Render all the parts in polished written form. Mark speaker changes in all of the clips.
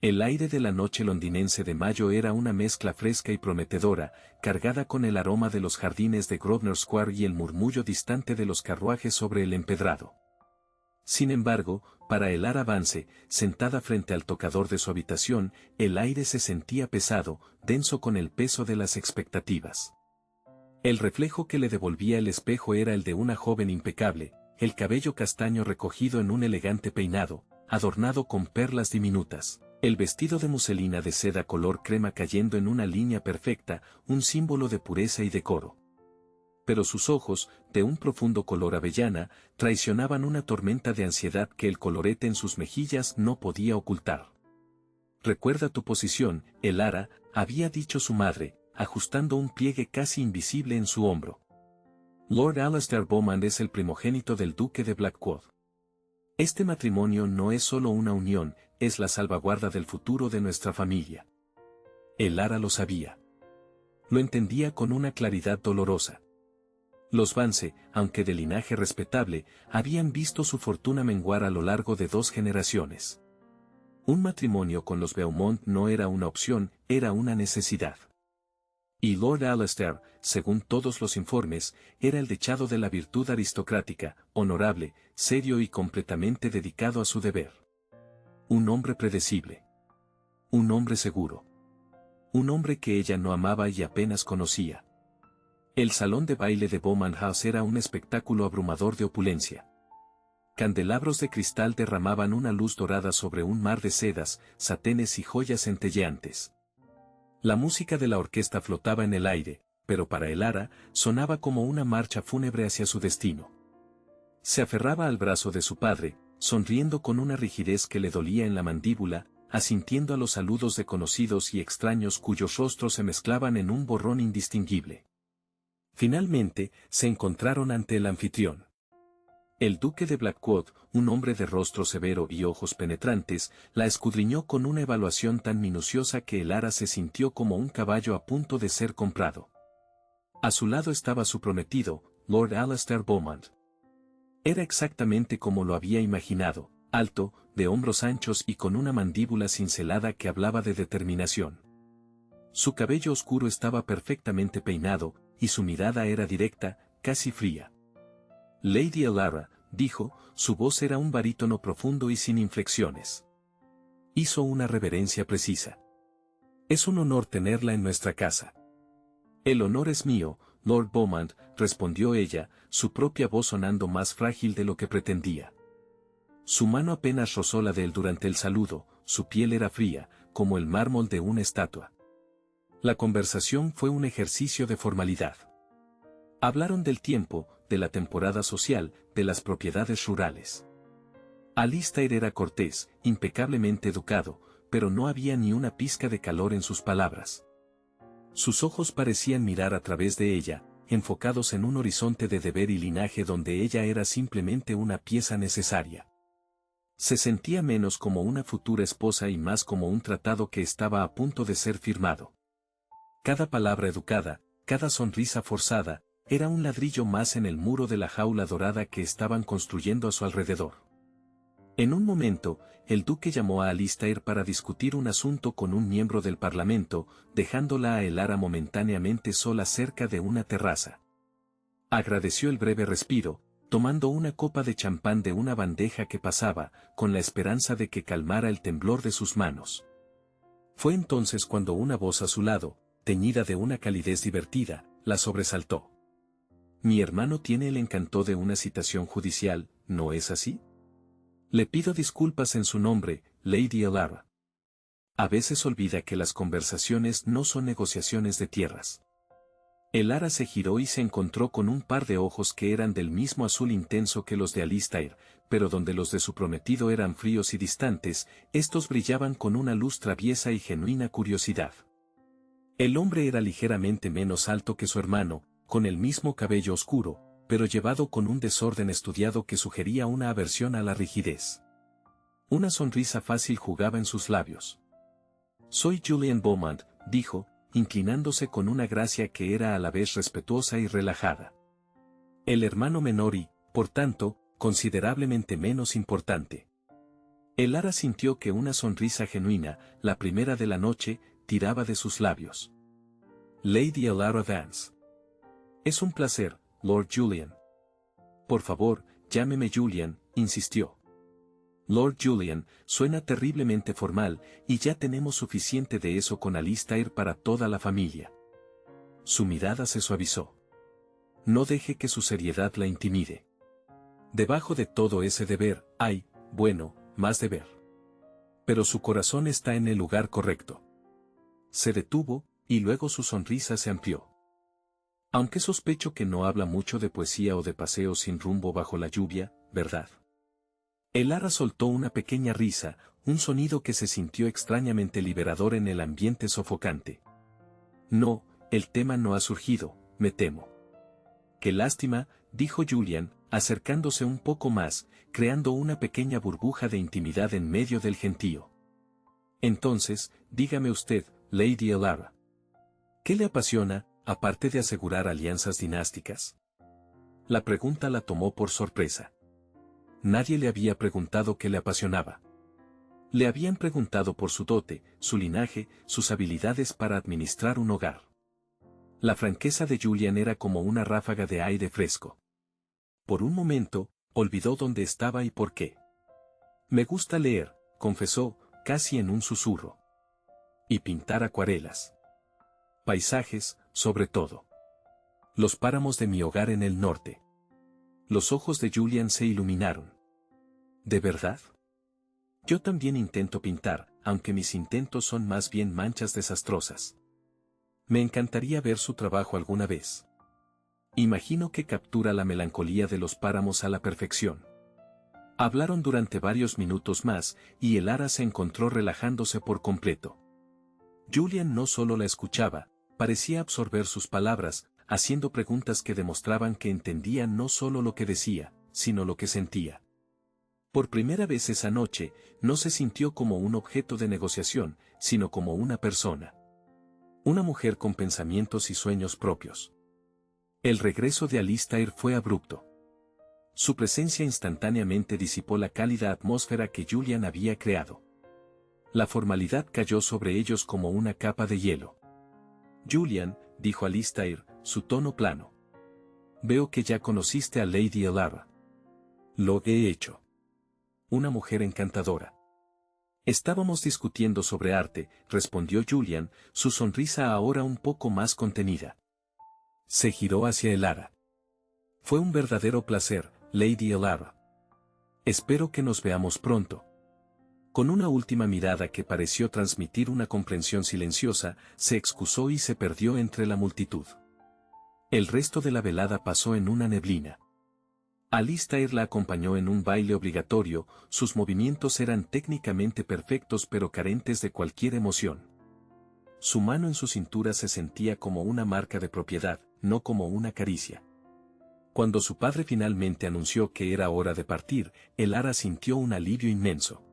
Speaker 1: El aire de la noche londinense de mayo era una mezcla fresca y prometedora, cargada con el aroma de los jardines de Grosvenor Square y el murmullo distante de los carruajes sobre el empedrado. Sin embargo, para Elara Vance, sentada frente al tocador de su habitación, el aire se sentía pesado, denso con el peso de las expectativas. El reflejo que le devolvía el espejo era el de una joven impecable, el cabello castaño recogido en un elegante peinado, adornado con perlas diminutas. El vestido de muselina de seda color crema cayendo en una línea perfecta, un símbolo de pureza y decoro. Pero sus ojos, de un profundo color avellana, traicionaban una tormenta de ansiedad que el colorete en sus mejillas no podía ocultar. «Recuerda tu posición, Elara», había dicho su madre, ajustando un pliegue casi invisible en su hombro. Lord Alastair Beaumont es el primogénito del duque de Blackwood. Este matrimonio no es solo una unión, es la salvaguarda del futuro de nuestra familia. Elara lo sabía. Lo entendía con una claridad dolorosa. Los Vance, aunque de linaje respetable, habían visto su fortuna menguar a lo largo de 2 generaciones. Un matrimonio con los Beaumont no era una opción, era una necesidad. Y Lord Alastair, según todos los informes, era el dechado de la virtud aristocrática, honorable, serio y completamente dedicado a su deber. Un hombre predecible. Un hombre seguro. Un hombre que ella no amaba y apenas conocía. El salón de baile de Beaumont House era un espectáculo abrumador de opulencia. Candelabros de cristal derramaban una luz dorada sobre un mar de sedas, satenes y joyas centelleantes. La música de la orquesta flotaba en el aire, pero para Elara, sonaba como una marcha fúnebre hacia su destino. Se aferraba al brazo de su padre, sonriendo con una rigidez que le dolía en la mandíbula, asintiendo a los saludos de conocidos y extraños cuyos rostros se mezclaban en un borrón indistinguible. Finalmente, se encontraron ante el anfitrión. El duque de Blackwood, un hombre de rostro severo y ojos penetrantes, la escudriñó con una evaluación tan minuciosa que Elara se sintió como un caballo a punto de ser comprado. A su lado estaba su prometido, Lord Alastair Beaumont. Era exactamente como lo había imaginado, alto, de hombros anchos y con una mandíbula cincelada que hablaba de determinación. Su cabello oscuro estaba perfectamente peinado, y su mirada era directa, casi fría. Lady Elara, dijo, su voz era un barítono profundo y sin inflexiones. Hizo una reverencia precisa. Es un honor tenerla en nuestra casa. El honor es mío, Lord Beaumont, respondió ella, su propia voz sonando más frágil de lo que pretendía. Su mano apenas rozó la de él durante el saludo, su piel era fría, como el mármol de una estatua. La conversación fue un ejercicio de formalidad. Hablaron del tiempo, de la temporada social, de las propiedades rurales. Alistair era cortés, impecablemente educado, pero no había ni una pizca de calor en sus palabras. Sus ojos parecían mirar a través de ella, enfocados en un horizonte de deber y linaje donde ella era simplemente una pieza necesaria. Se sentía menos como una futura esposa y más como un tratado que estaba a punto de ser firmado. Cada palabra educada, cada sonrisa forzada, era un ladrillo más en el muro de la jaula dorada que estaban construyendo a su alrededor. En un momento, el duque llamó a Alistair para discutir un asunto con un miembro del Parlamento, dejándola a Elara momentáneamente sola cerca de una terraza. Agradeció el breve respiro, tomando una copa de champán de una bandeja que pasaba, con la esperanza de que calmara el temblor de sus manos. Fue entonces cuando una voz a su lado, teñida de una calidez divertida, la sobresaltó. Mi hermano tiene el encanto de una citación judicial, ¿no es así? Le pido disculpas en su nombre, Lady Elara. A veces olvida que las conversaciones no son negociaciones de tierras. Elara se giró y se encontró con un par de ojos que eran del mismo azul intenso que los de Alistair, pero donde los de su prometido eran fríos y distantes, estos brillaban con una luz traviesa y genuina curiosidad. El hombre era ligeramente menos alto que su hermano, con el mismo cabello oscuro, pero llevado con un desorden estudiado que sugería una aversión a la rigidez. Una sonrisa fácil jugaba en sus labios. Soy Julian Beaumont, dijo, inclinándose con una gracia que era a la vez respetuosa y relajada. El hermano menor y, por tanto, considerablemente menos importante. Elara sintió que una sonrisa genuina, la primera de la noche, tiraba de sus labios. Lady Elara Vance. Es un placer, Lord Julian. Por favor, llámeme Julian, insistió. Lord Julian, suena terriblemente formal, y ya tenemos suficiente de eso con Alistair para toda la familia. Su mirada se suavizó. No deje que su seriedad la intimide. Debajo de todo ese deber, hay, bueno, más deber. Pero su corazón está en el lugar correcto. Se detuvo, y luego su sonrisa se amplió. Aunque sospecho que no habla mucho de poesía o de paseos sin rumbo bajo la lluvia, ¿verdad? Elara soltó una pequeña risa, un sonido que se sintió extrañamente liberador en el ambiente sofocante. No, el tema no ha surgido, me temo. Qué lástima, dijo Julian, acercándose un poco más, creando una pequeña burbuja de intimidad en medio del gentío. Entonces, dígame usted, Lady Elara. ¿Qué le apasiona, aparte de asegurar alianzas dinásticas? La pregunta la tomó por sorpresa. Nadie le había preguntado qué le apasionaba. Le habían preguntado por su dote, su linaje, sus habilidades para administrar un hogar. La franqueza de Julian era como una ráfaga de aire fresco. Por un momento, olvidó dónde estaba y por qué. Me gusta leer, confesó, casi en un susurro. Y pintar acuarelas. Paisajes, sobre todo. Los páramos de mi hogar en el norte. Los ojos de Julian se iluminaron. ¿De verdad? Yo también intento pintar, aunque mis intentos son más bien manchas desastrosas. Me encantaría ver su trabajo alguna vez. Imagino que captura la melancolía de los páramos a la perfección. Hablaron durante varios minutos más, y Elara se encontró relajándose por completo. Julian no solo la escuchaba, parecía absorber sus palabras, haciendo preguntas que demostraban que entendía no solo lo que decía, sino lo que sentía. Por primera vez esa noche, no se sintió como un objeto de negociación, sino como una persona. Una mujer con pensamientos y sueños propios. El regreso de Alistair fue abrupto. Su presencia instantáneamente disipó la cálida atmósfera que Julian había creado. La formalidad cayó sobre ellos como una capa de hielo. Julian, dijo Alistair, su tono plano. Veo que ya conociste a Lady Elara. Lo he hecho. Una mujer encantadora. Estábamos discutiendo sobre arte, respondió Julian, su sonrisa ahora un poco más contenida. Se giró hacia Elara. Fue un verdadero placer, Lady Elara. Espero que nos veamos pronto. Con una última mirada que pareció transmitir una comprensión silenciosa, se excusó y se perdió entre la multitud. El resto de la velada pasó en una neblina. Alistair la acompañó en un baile obligatorio, sus movimientos eran técnicamente perfectos pero carentes de cualquier emoción. Su mano en su cintura se sentía como una marca de propiedad, no como una caricia. Cuando su padre finalmente anunció que era hora de partir, Elara sintió un alivio inmenso.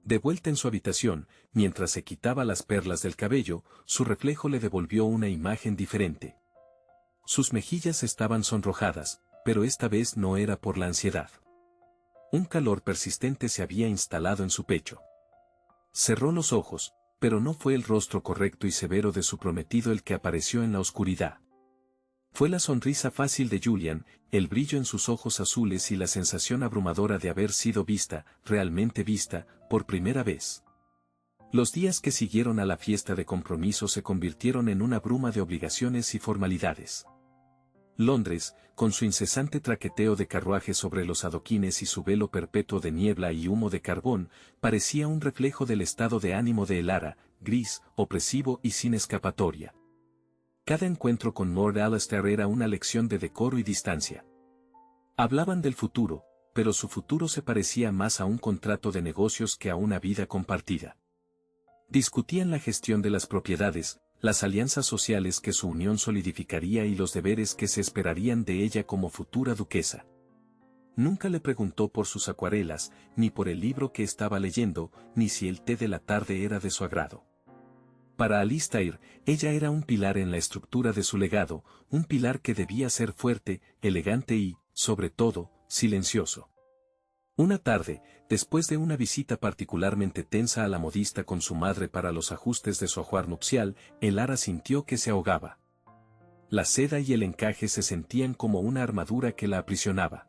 Speaker 1: De vuelta en su habitación, mientras se quitaba las perlas del cabello, su reflejo le devolvió una imagen diferente. Sus mejillas estaban sonrojadas, pero esta vez no era por la ansiedad. Un calor persistente se había instalado en su pecho. Cerró los ojos, pero no fue el rostro correcto y severo de su prometido el que apareció en la oscuridad. Fue la sonrisa fácil de Julian, el brillo en sus ojos azules y la sensación abrumadora de haber sido vista, realmente vista, por primera vez. Los días que siguieron a la fiesta de compromiso se convirtieron en una bruma de obligaciones y formalidades. Londres, con su incesante traqueteo de carruajes sobre los adoquines y su velo perpetuo de niebla y humo de carbón, parecía un reflejo del estado de ánimo de Elara, gris, opresivo y sin escapatoria. Cada encuentro con Lord Alistair era una lección de decoro y distancia. Hablaban del futuro, pero su futuro se parecía más a un contrato de negocios que a una vida compartida. Discutían la gestión de las propiedades, las alianzas sociales que su unión solidificaría y los deberes que se esperarían de ella como futura duquesa. Nunca le preguntó por sus acuarelas, ni por el libro que estaba leyendo, ni si el té de la tarde era de su agrado. Para Alistair, ella era un pilar en la estructura de su legado, un pilar que debía ser fuerte, elegante y, sobre todo, silencioso. Una tarde, después de una visita particularmente tensa a la modista con su madre para los ajustes de su ajuar nupcial, Elara sintió que se ahogaba. La seda y el encaje se sentían como una armadura que la aprisionaba.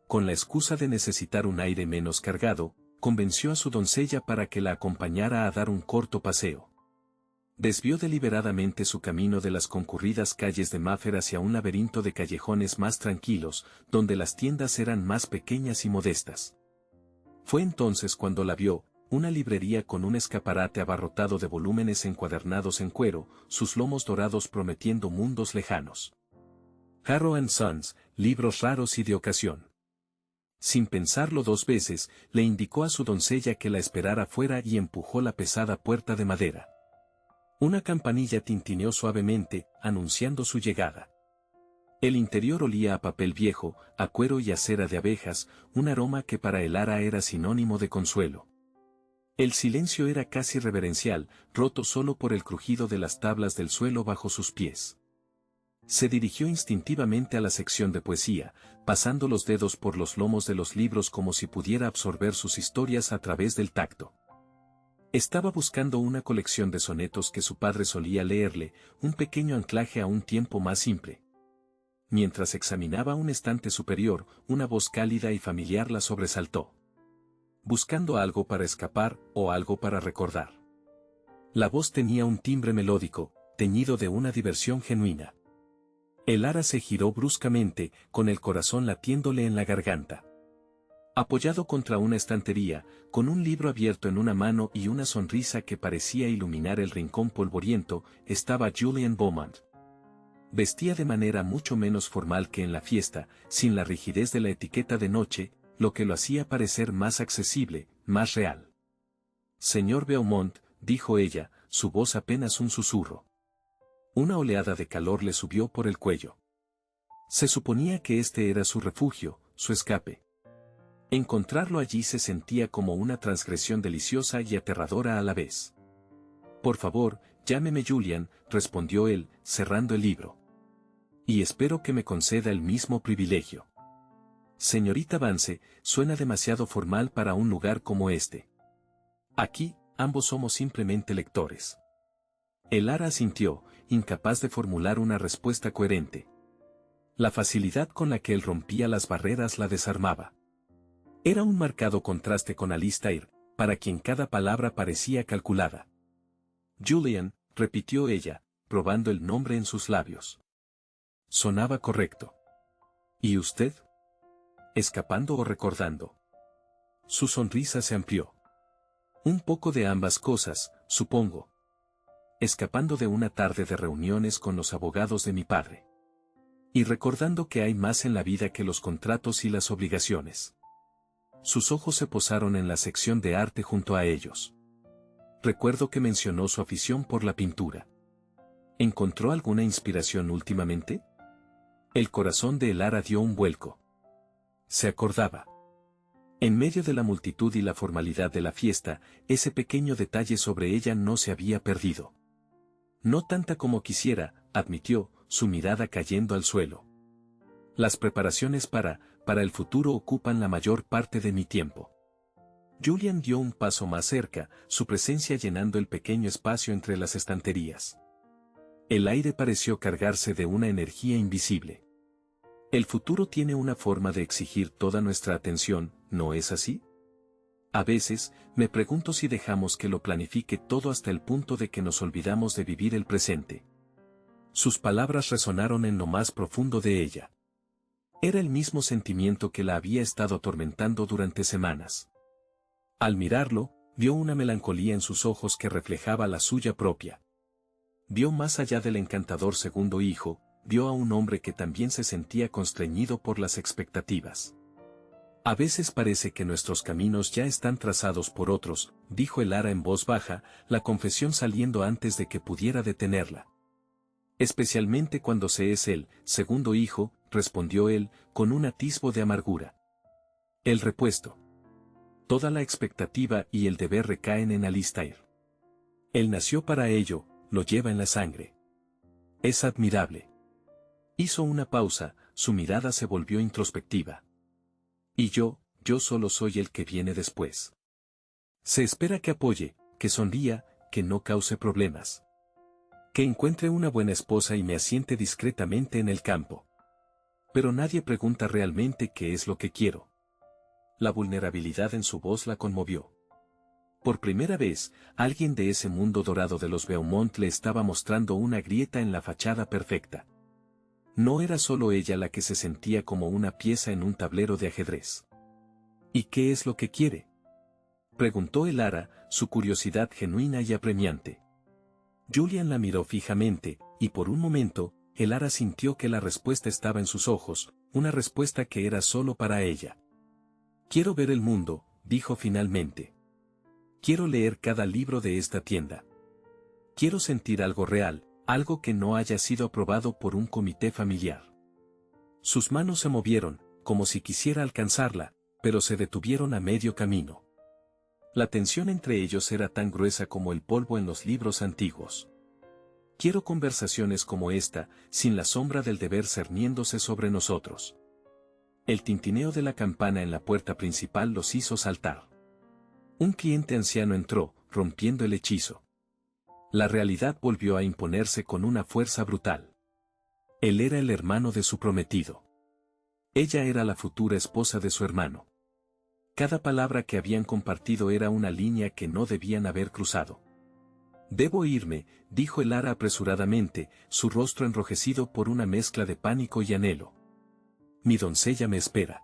Speaker 1: Con la excusa de necesitar un aire menos cargado, convenció a su doncella para que la acompañara a dar un corto paseo. Desvió deliberadamente su camino de las concurridas calles de Maffer hacia un laberinto de callejones más tranquilos, donde las tiendas eran más pequeñas y modestas. Fue entonces cuando la vio, una librería con un escaparate abarrotado de volúmenes encuadernados en cuero, sus lomos dorados prometiendo mundos lejanos. Harrow & Sons, libros raros y de ocasión. Sin pensarlo dos veces, le indicó a su doncella que la esperara fuera y empujó la pesada puerta de madera. Una campanilla tintineó suavemente, anunciando su llegada. El interior olía a papel viejo, a cuero y a cera de abejas, un aroma que para Elara era sinónimo de consuelo. El silencio era casi reverencial, roto solo por el crujido de las tablas del suelo bajo sus pies. Se dirigió instintivamente a la sección de poesía, pasando los dedos por los lomos de los libros como si pudiera absorber sus historias a través del tacto. Estaba buscando una colección de sonetos que su padre solía leerle, un pequeño anclaje a un tiempo más simple. Mientras examinaba un estante superior, una voz cálida y familiar la sobresaltó. Buscando algo para escapar o algo para recordar. La voz tenía un timbre melódico, teñido de una diversión genuina. Elara se giró bruscamente, con el corazón latiéndole en la garganta. Apoyado contra una estantería, con un libro abierto en una mano y una sonrisa que parecía iluminar el rincón polvoriento, estaba Julian Beaumont. Vestía de manera mucho menos formal que en la fiesta, sin la rigidez de la etiqueta de noche, lo que lo hacía parecer más accesible, más real. Señor Beaumont, dijo ella, su voz apenas un susurro. Una oleada de calor le subió por el cuello. Se suponía que este era su refugio, su escape. Encontrarlo allí se sentía como una transgresión deliciosa y aterradora a la vez. Por favor, llámeme Julian, respondió él, cerrando el libro. Y espero que me conceda el mismo privilegio. Señorita Vance, suena demasiado formal para un lugar como este. Aquí, ambos somos simplemente lectores. Elara asintió, incapaz de formular una respuesta coherente. La facilidad con la que él rompía las barreras la desarmaba. Era un marcado contraste con Alistair, para quien cada palabra parecía calculada. Julian, repitió ella, probando el nombre en sus labios. Sonaba correcto. ¿Y usted? ¿Escapando o recordando? Su sonrisa se amplió. Un poco de ambas cosas, supongo. Escapando de una tarde de reuniones con los abogados de mi padre. Y recordando que hay más en la vida que los contratos y las obligaciones. Sus ojos se posaron en la sección de arte junto a ellos. Recuerdo que mencionó su afición por la pintura. ¿Encontró alguna inspiración últimamente? El corazón de Elara dio un vuelco. Se acordaba. En medio de la multitud y la formalidad de la fiesta, ese pequeño detalle sobre ella no se había perdido. No tanta como quisiera, admitió, su mirada cayendo al suelo. Las preparaciones para el futuro ocupan la mayor parte de mi tiempo. Julian dio un paso más cerca, su presencia llenando el pequeño espacio entre las estanterías. El aire pareció cargarse de una energía invisible. El futuro tiene una forma de exigir toda nuestra atención, ¿no es así? A veces, me pregunto si dejamos que lo planifique todo hasta el punto de que nos olvidamos de vivir el presente. Sus palabras resonaron en lo más profundo de ella. Era el mismo sentimiento que la había estado atormentando durante semanas. Al mirarlo, vio una melancolía en sus ojos que reflejaba la suya propia. Vio más allá del encantador segundo hijo, vio a un hombre que también se sentía constreñido por las expectativas. A veces parece que nuestros caminos ya están trazados por otros, dijo Elara en voz baja, la confesión saliendo antes de que pudiera detenerla. Especialmente cuando se es el segundo hijo, respondió él, con un atisbo de amargura. El repuesto. Toda la expectativa y el deber recaen en Alistair. Él nació para ello, lo lleva en la sangre. Es admirable. Hizo una pausa, su mirada se volvió introspectiva. Y yo, yo solo soy el que viene después. Se espera que apoye, que sonría, que no cause problemas. Que encuentre una buena esposa y me asiente discretamente en el campo. Pero nadie pregunta realmente qué es lo que quiero. La vulnerabilidad en su voz la conmovió. Por primera vez, alguien de ese mundo dorado de los Beaumont le estaba mostrando una grieta en la fachada perfecta. No era solo ella la que se sentía como una pieza en un tablero de ajedrez. ¿Y qué es lo que quiere?, preguntó Elara, su curiosidad genuina y apremiante. Julian la miró fijamente, y por un momento, Elara sintió que la respuesta estaba en sus ojos, una respuesta que era solo para ella. Quiero ver el mundo, dijo finalmente. Quiero leer cada libro de esta tienda. Quiero sentir algo real, algo que no haya sido aprobado por un comité familiar. Sus manos se movieron, como si quisiera alcanzarla, pero se detuvieron a medio camino. La tensión entre ellos era tan gruesa como el polvo en los libros antiguos. Quiero conversaciones como esta, sin la sombra del deber cerniéndose sobre nosotros. El tintineo de la campana en la puerta principal los hizo saltar. Un cliente anciano entró, rompiendo el hechizo. La realidad volvió a imponerse con una fuerza brutal. Él era el hermano de su prometido. Ella era la futura esposa de su hermano. Cada palabra que habían compartido era una línea que no debían haber cruzado. Debo irme, dijo Elara apresuradamente, su rostro enrojecido por una mezcla de pánico y anhelo. Mi doncella me espera.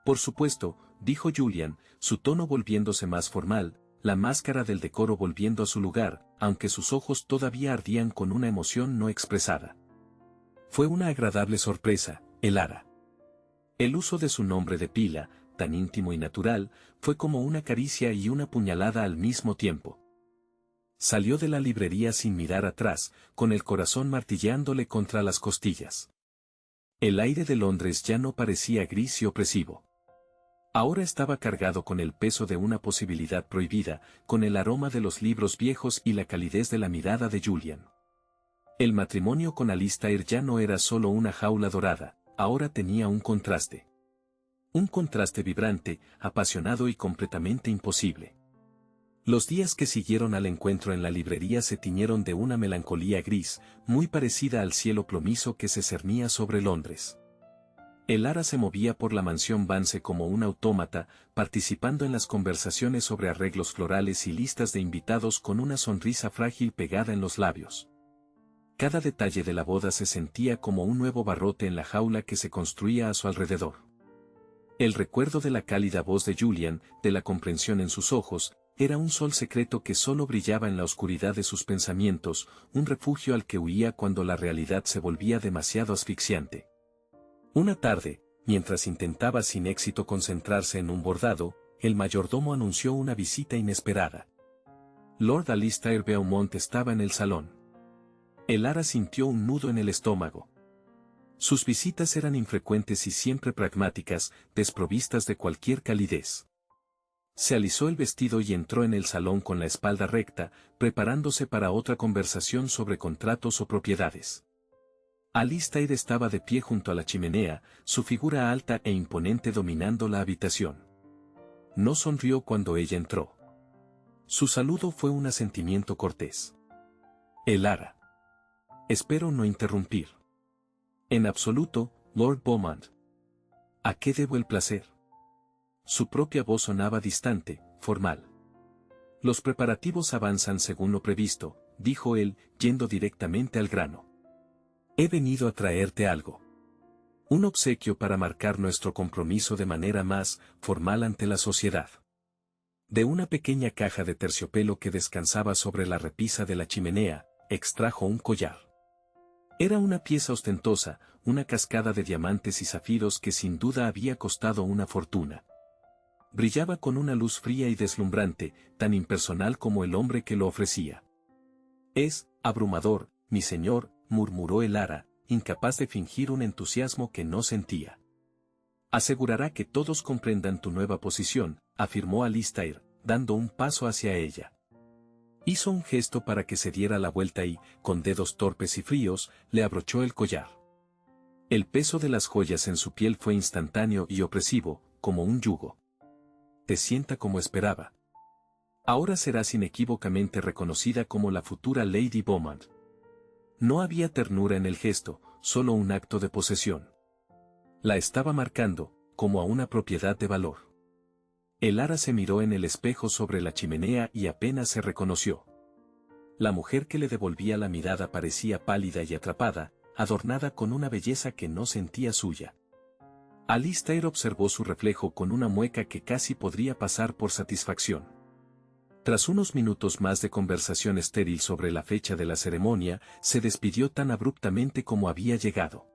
Speaker 1: Por supuesto, dijo Julian, su tono volviéndose más formal, la máscara del decoro volviendo a su lugar, aunque sus ojos todavía ardían con una emoción no expresada. Fue una agradable sorpresa, Elara. El uso de su nombre de pila, tan íntimo y natural, fue como una caricia y una puñalada al mismo tiempo. Salió de la librería sin mirar atrás, con el corazón martillándole contra las costillas. El aire de Londres ya no parecía gris y opresivo. Ahora estaba cargado con el peso de una posibilidad prohibida, con el aroma de los libros viejos y la calidez de la mirada de Julian. El matrimonio con Alistair ya no era solo una jaula dorada, ahora tenía un contraste. Un contraste vibrante, apasionado y completamente imposible. Los días que siguieron al encuentro en la librería se tiñeron de una melancolía gris, muy parecida al cielo plomizo que se cernía sobre Londres. Elara se movía por la mansión Vance como un autómata, participando en las conversaciones sobre arreglos florales y listas de invitados con una sonrisa frágil pegada en los labios. Cada detalle de la boda se sentía como un nuevo barrote en la jaula que se construía a su alrededor. El recuerdo de la cálida voz de Julian, de la comprensión en sus ojos, era un sol secreto que solo brillaba en la oscuridad de sus pensamientos, un refugio al que huía cuando la realidad se volvía demasiado asfixiante. Una tarde, mientras intentaba sin éxito concentrarse en un bordado, el mayordomo anunció una visita inesperada. Lord Alistair Beaumont estaba en el salón. Elara sintió un nudo en el estómago. Sus visitas eran infrecuentes y siempre pragmáticas, desprovistas de cualquier calidez. Se alisó el vestido y entró en el salón con la espalda recta, preparándose para otra conversación sobre contratos o propiedades. Alistair estaba de pie junto a la chimenea, su figura alta e imponente dominando la habitación. No sonrió cuando ella entró. Su saludo fue un asentimiento cortés. Elara. Espero no interrumpir. En absoluto, Lord Beaumont. ¿A qué debo el placer? Su propia voz sonaba distante, formal. Los preparativos avanzan según lo previsto, dijo él, yendo directamente al grano. He venido a traerte algo. Un obsequio para marcar nuestro compromiso de manera más formal ante la sociedad. De una pequeña caja de terciopelo que descansaba sobre la repisa de la chimenea, extrajo un collar. Era una pieza ostentosa, una cascada de diamantes y zafiros que sin duda había costado una fortuna. Brillaba con una luz fría y deslumbrante, tan impersonal como el hombre que lo ofrecía. Es abrumador, mi señor, murmuró Elara, incapaz de fingir un entusiasmo que no sentía. Asegurará que todos comprendan tu nueva posición, afirmó Alistair, dando un paso hacia ella. Hizo un gesto para que se diera la vuelta y, con dedos torpes y fríos, le abrochó el collar. El peso de las joyas en su piel fue instantáneo y opresivo, como un yugo. Te sienta como esperaba. Ahora serás inequívocamente reconocida como la futura Lady Beaumont. No había ternura en el gesto, solo un acto de posesión. La estaba marcando, como a una propiedad de valor. Elara se miró en el espejo sobre la chimenea y apenas se reconoció. La mujer que le devolvía la mirada parecía pálida y atrapada, adornada con una belleza que no sentía suya. Alistair observó su reflejo con una mueca que casi podría pasar por satisfacción. Tras unos minutos más de conversación estéril sobre la fecha de la ceremonia, se despidió tan abruptamente como había llegado.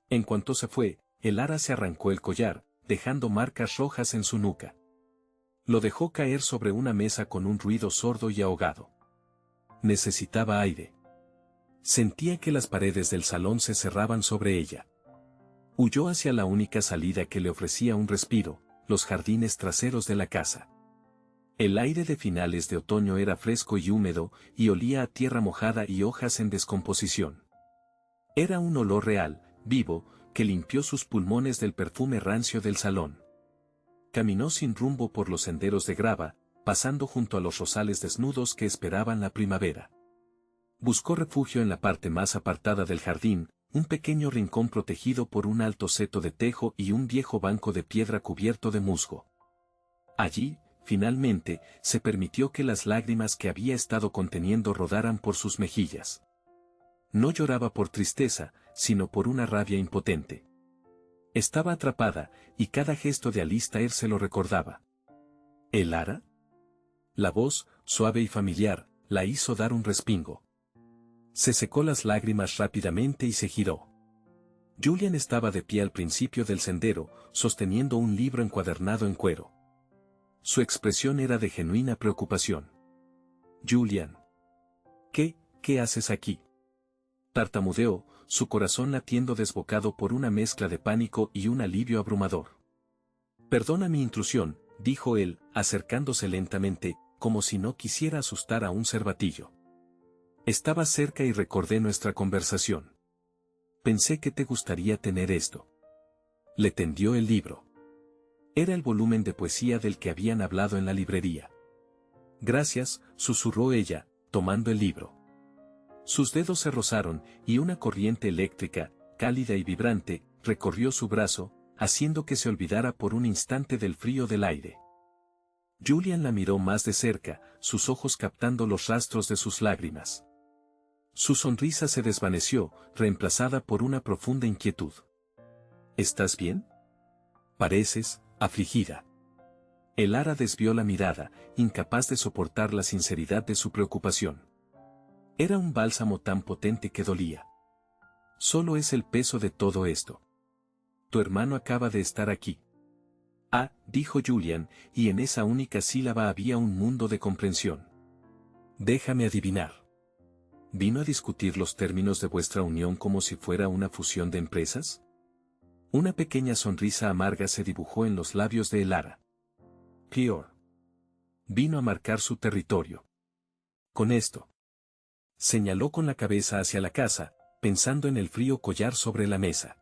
Speaker 1: En cuanto se fue, Elara se arrancó el collar, dejando marcas rojas en su nuca. Lo dejó caer sobre una mesa con un ruido sordo y ahogado. Necesitaba aire. Sentía que las paredes del salón se cerraban sobre ella. Huyó hacia la única salida que le ofrecía un respiro, los jardines traseros de la casa. El aire de finales de otoño era fresco y húmedo, y olía a tierra mojada y hojas en descomposición. Era un olor real, vivo, que limpió sus pulmones del perfume rancio del salón. Caminó sin rumbo por los senderos de grava, pasando junto a los rosales desnudos que esperaban la primavera. Buscó refugio en la parte más apartada del jardín, un pequeño rincón protegido por un alto seto de tejo y un viejo banco de piedra cubierto de musgo. Allí, finalmente, se permitió que las lágrimas que había estado conteniendo rodaran por sus mejillas. No lloraba por tristeza, sino por una rabia impotente. Estaba atrapada, y cada gesto de Alistair se lo recordaba. ¿Elara? La voz, suave y familiar, la hizo dar un respingo. Se secó las lágrimas rápidamente y se giró. Julian estaba de pie al principio del sendero, sosteniendo un libro encuadernado en cuero. Su expresión era de genuina preocupación. «Julian. ¿Qué haces aquí?» Tartamudeó, su corazón latiendo desbocado por una mezcla de pánico y un alivio abrumador. «Perdona mi intrusión», dijo él, acercándose lentamente, como si no quisiera asustar a un cervatillo. «Estaba cerca y recordé nuestra conversación. Pensé que te gustaría tener esto». Le tendió el libro. Era el volumen de poesía del que habían hablado en la librería. «Gracias», susurró ella, tomando el libro. Sus dedos se rozaron, y una corriente eléctrica, cálida y vibrante, recorrió su brazo, haciendo que se olvidara por un instante del frío del aire. Julian la miró más de cerca, sus ojos captando los rastros de sus lágrimas. Su sonrisa se desvaneció, reemplazada por una profunda inquietud. «¿Estás bien? Pareces afligida». Elara desvió la mirada, incapaz de soportar la sinceridad de su preocupación. Era un bálsamo tan potente que dolía. «Solo es el peso de todo esto. Tu hermano acaba de estar aquí». «Ah», dijo Julian, y en esa única sílaba había un mundo de comprensión. «Déjame adivinar. ¿Vino a discutir los términos de vuestra unión como si fuera una fusión de empresas?» Una pequeña sonrisa amarga se dibujó en los labios de Elara. «Peor. Vino a marcar su territorio. Con esto». Señaló con la cabeza hacia la casa, pensando en el frío collar sobre la mesa.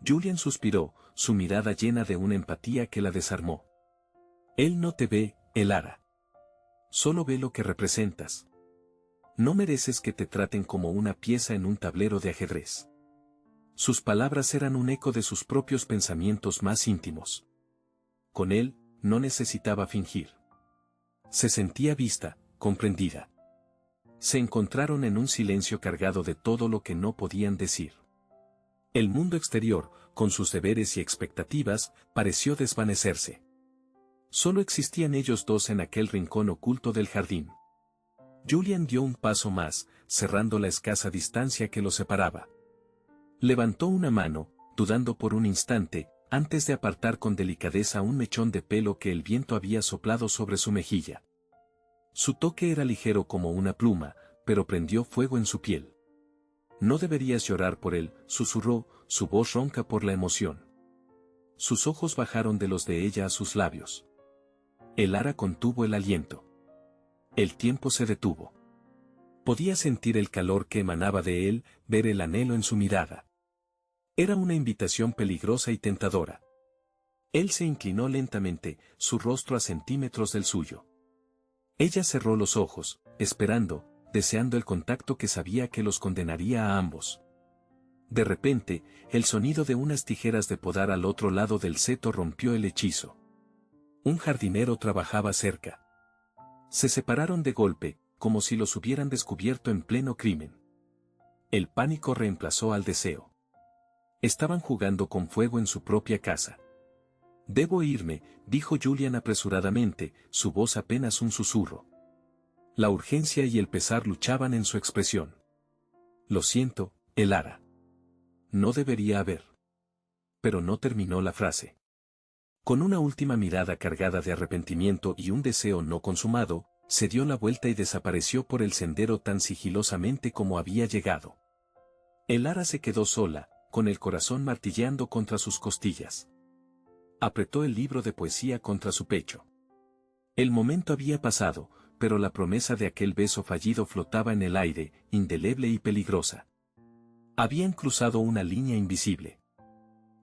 Speaker 1: Julian suspiró, su mirada llena de una empatía que la desarmó. «Él no te ve, Elara. Solo ve lo que representas. No mereces que te traten como una pieza en un tablero de ajedrez». Sus palabras eran un eco de sus propios pensamientos más íntimos. Con él, no necesitaba fingir. Se sentía vista, comprendida. Se encontraron en un silencio cargado de todo lo que no podían decir. El mundo exterior, con sus deberes y expectativas, pareció desvanecerse. Solo existían ellos dos en aquel rincón oculto del jardín. Julian dio un paso más, cerrando la escasa distancia que los separaba. Levantó una mano, dudando por un instante, antes de apartar con delicadeza un mechón de pelo que el viento había soplado sobre su mejilla. Su toque era ligero como una pluma, pero prendió fuego en su piel. «No deberías llorar por él», susurró, su voz ronca por la emoción. Sus ojos bajaron de los de ella a sus labios. Elara contuvo el aliento. El tiempo se detuvo. Podía sentir el calor que emanaba de él, ver el anhelo en su mirada. Era una invitación peligrosa y tentadora. Él se inclinó lentamente, su rostro a centímetros del suyo. Ella cerró los ojos, esperando, deseando el contacto que sabía que los condenaría a ambos. De repente, el sonido de unas tijeras de podar al otro lado del seto rompió el hechizo. Un jardinero trabajaba cerca. Se separaron de golpe, como si los hubieran descubierto en pleno crimen. El pánico reemplazó al deseo. Estaban jugando con fuego en su propia casa. «Debo irme», dijo Julian apresuradamente, su voz apenas un susurro. La urgencia y el pesar luchaban en su expresión. «Lo siento, Elara. No debería haber». Pero no terminó la frase. Con una última mirada cargada de arrepentimiento y un deseo no consumado, se dio la vuelta y desapareció por el sendero tan sigilosamente como había llegado. Elara se quedó sola, con el corazón martilleando contra sus costillas. Apretó el libro de poesía contra su pecho. El momento había pasado, pero la promesa de aquel beso fallido flotaba en el aire, indeleble y peligrosa. Habían cruzado una línea invisible.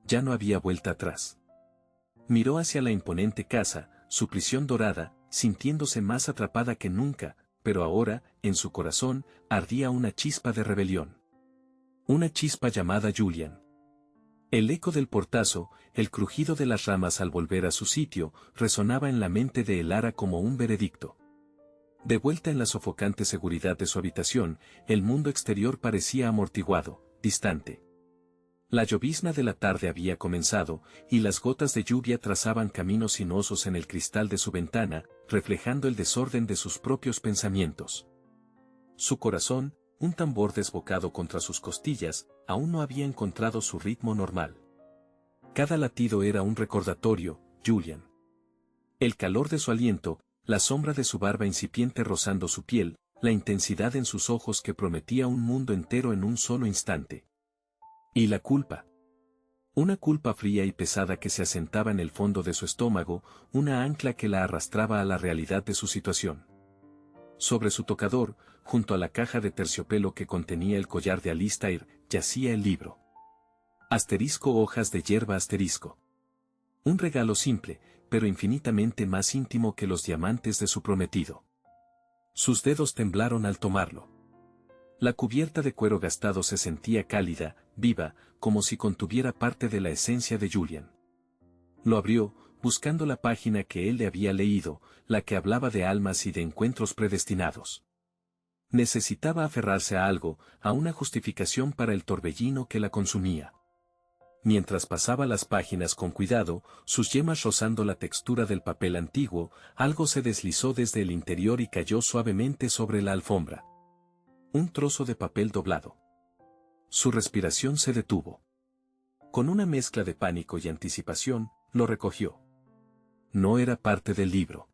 Speaker 1: Ya no había vuelta atrás. Miró hacia la imponente casa, su prisión dorada, sintiéndose más atrapada que nunca, pero ahora, en su corazón, ardía una chispa de rebelión. Una chispa llamada Julian. El eco del portazo, el crujido de las ramas al volver a su sitio, resonaba en la mente de Elara como un veredicto. De vuelta en la sofocante seguridad de su habitación, el mundo exterior parecía amortiguado, distante. La llovizna de la tarde había comenzado, y las gotas de lluvia trazaban caminos sinuosos en el cristal de su ventana, reflejando el desorden de sus propios pensamientos. Su corazón, un tambor desbocado contra sus costillas, aún no había encontrado su ritmo normal. Cada latido era un recordatorio, Julian. El calor de su aliento, la sombra de su barba incipiente rozando su piel, la intensidad en sus ojos que prometía un mundo entero en un solo instante. Y la culpa. Una culpa fría y pesada que se asentaba en el fondo de su estómago, una ancla que la arrastraba a la realidad de su situación. Sobre su tocador, junto a la caja de terciopelo que contenía el collar de Alistair, yacía el libro. Asterisco hojas de hierba asterisco. Un regalo simple, pero infinitamente más íntimo que los diamantes de su prometido. Sus dedos temblaron al tomarlo. La cubierta de cuero gastado se sentía cálida, viva, como si contuviera parte de la esencia de Julian. Lo abrió, buscando la página que él le había leído, la que hablaba de almas y de encuentros predestinados. Necesitaba aferrarse a algo, a una justificación para el torbellino que la consumía. Mientras pasaba las páginas con cuidado, sus yemas rozando la textura del papel antiguo, algo se deslizó desde el interior y cayó suavemente sobre la alfombra. Un trozo de papel doblado. Su respiración se detuvo. Con una mezcla de pánico y anticipación, lo recogió. No era parte del libro.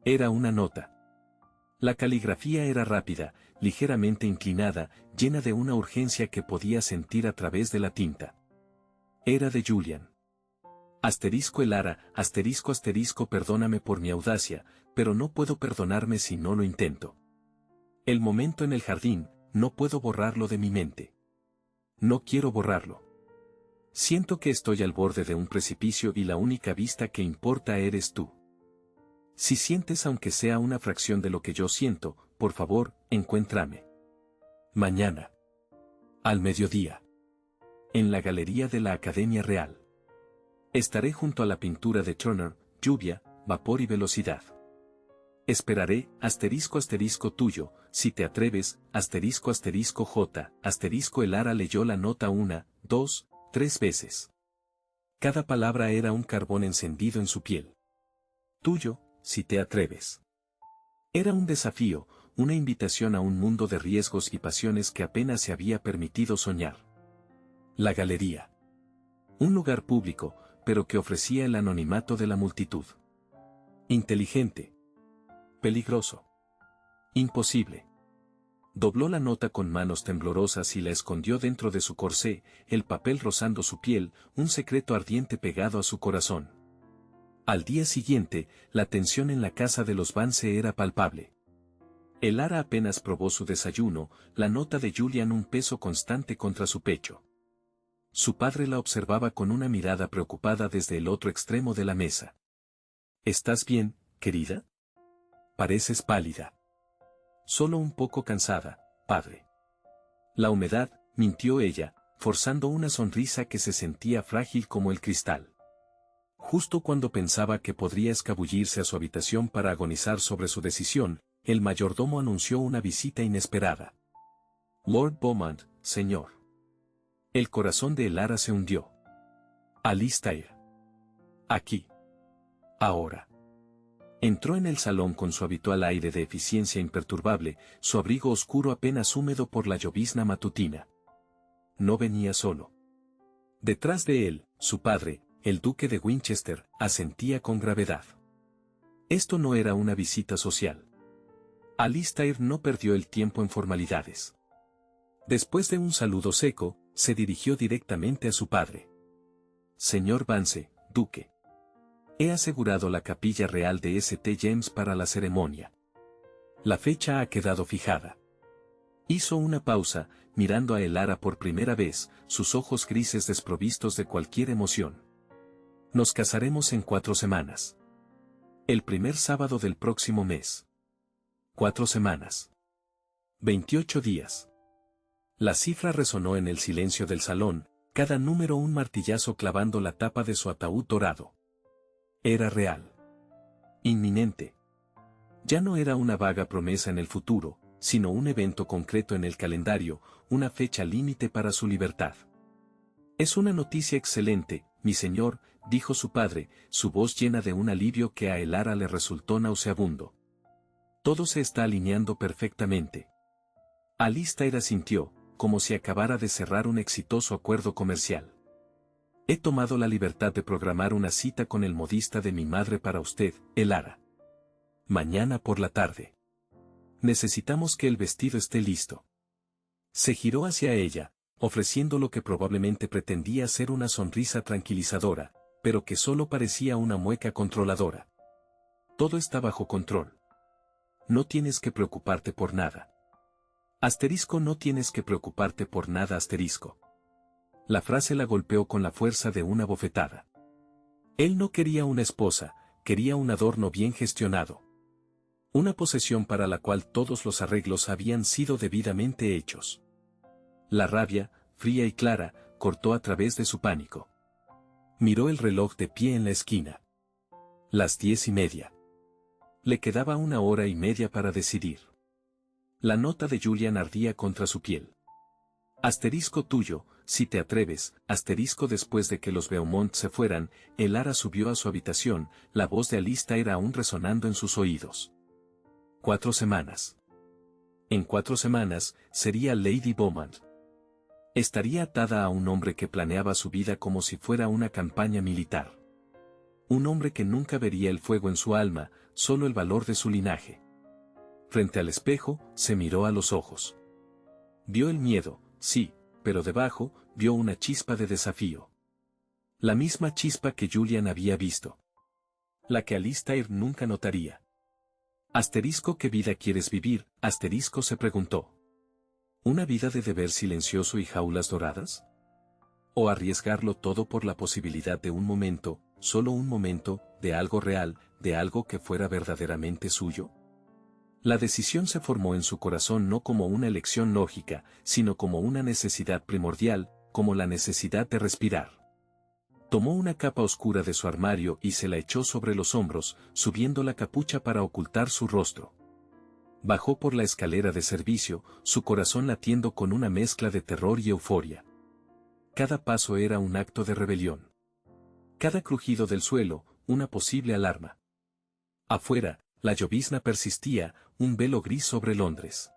Speaker 1: Era una nota. La caligrafía era rápida, ligeramente inclinada, llena de una urgencia que podía sentir a través de la tinta. Era de Julian. Asterisco Elara, asterisco asterisco perdóname por mi audacia, pero no puedo perdonarme si no lo intento. El momento en el jardín, no puedo borrarlo de mi mente. No quiero borrarlo. Siento que estoy al borde de un precipicio y la única vista que importa eres tú. Si sientes aunque sea una fracción de lo que yo siento, por favor, encuéntrame. Mañana. Al mediodía. En la galería de la Academia Real. Estaré junto a la pintura de Turner, lluvia, vapor y velocidad. Esperaré, asterisco asterisco tuyo, si te atreves, asterisco asterisco J, asterisco Elara leyó la nota 1, 2, 3 veces. Cada palabra era un carbón encendido en su piel. Tuyo, si te atreves. Era un desafío, una invitación a un mundo de riesgos y pasiones que apenas se había permitido soñar. La galería. Un lugar público, pero que ofrecía el anonimato de la multitud. Inteligente. Peligroso. Imposible. Dobló la nota con manos temblorosas y la escondió dentro de su corsé, el papel rozando su piel, un secreto ardiente pegado a su corazón. Al día siguiente, la tensión en la casa de los Vance era palpable. Elara apenas probó su desayuno, la nota de Julian un peso constante contra su pecho. Su padre la observaba con una mirada preocupada desde el otro extremo de la mesa. ¿Estás bien, querida? Pareces pálida. Solo un poco cansada, padre. La humedad, mintió ella, forzando una sonrisa que se sentía frágil como el cristal. Justo cuando pensaba que podría escabullirse a su habitación para agonizar sobre su decisión, el mayordomo anunció una visita inesperada. Lord Beaumont, señor. El corazón de Elara se hundió. Alistair. Aquí. Ahora. Entró en el salón con su habitual aire de eficiencia imperturbable, su abrigo oscuro apenas húmedo por la llovizna matutina. No venía solo. Detrás de él, su padre, el duque de Winchester, asentía con gravedad. Esto no era una visita social. Alistair no perdió el tiempo en formalidades. Después de un saludo seco, se dirigió directamente a su padre. Señor Vance, duque. He asegurado la capilla real de St. James para la ceremonia. La fecha ha quedado fijada. Hizo una pausa, mirando a Elara por primera vez, sus ojos grises desprovistos de cualquier emoción. Nos casaremos en 4 semanas. El primer sábado del próximo mes. 4 semanas. 28 días. La cifra resonó en el silencio del salón, cada número un martillazo clavando la tapa de su ataúd dorado. Era real. Inminente. Ya no era una vaga promesa en el futuro, sino un evento concreto en el calendario, una fecha límite para su libertad. Es una noticia excelente, mi señor, dijo su padre, su voz llena de un alivio que a Elara le resultó nauseabundo. Todo se está alineando perfectamente. Alistair asintió, como si acabara de cerrar un exitoso acuerdo comercial. He tomado la libertad de programar una cita con el modista de mi madre para usted, Elara. Mañana por la tarde. Necesitamos que el vestido esté listo. Se giró hacia ella, ofreciendo lo que probablemente pretendía ser una sonrisa tranquilizadora, pero que solo parecía una mueca controladora. Todo está bajo control. No tienes que preocuparte por nada. Asterisco, no tienes que preocuparte por nada, asterisco. La frase la golpeó con la fuerza de una bofetada. Él no quería una esposa, quería un adorno bien gestionado. Una posesión para la cual todos los arreglos habían sido debidamente hechos. La rabia, fría y clara, cortó a través de su pánico. Miró el reloj de pie en la esquina. Las 10:30. Le quedaba 1 hora y media para decidir. La nota de Julian ardía contra su piel. Asterisco tuyo, si te atreves, asterisco después de que los Beaumont se fueran, Elara subió a su habitación, la voz de Alistair aún resonando en sus oídos. 4 semanas. En 4 semanas, sería Lady Beaumont. Estaría atada a un hombre que planeaba su vida como si fuera una campaña militar. Un hombre que nunca vería el fuego en su alma, solo el valor de su linaje. Frente al espejo, se miró a los ojos. Vio el miedo, sí, pero debajo, vio una chispa de desafío. La misma chispa que Julian había visto. La que Alistair nunca notaría. Asterisco, ¿qué vida quieres vivir? Asterisco se preguntó. ¿Una vida de deber silencioso y jaulas doradas? ¿O arriesgarlo todo por la posibilidad de un momento, solo un momento, de algo real, de algo que fuera verdaderamente suyo? La decisión se formó en su corazón no como una elección lógica, sino como una necesidad primordial, como la necesidad de respirar. Tomó una capa oscura de su armario y se la echó sobre los hombros, subiendo la capucha para ocultar su rostro. Bajó por la escalera de servicio, su corazón latiendo con una mezcla de terror y euforia. Cada paso era un acto de rebelión. Cada crujido del suelo, una posible alarma. Afuera, la llovizna persistía, un velo gris sobre Londres.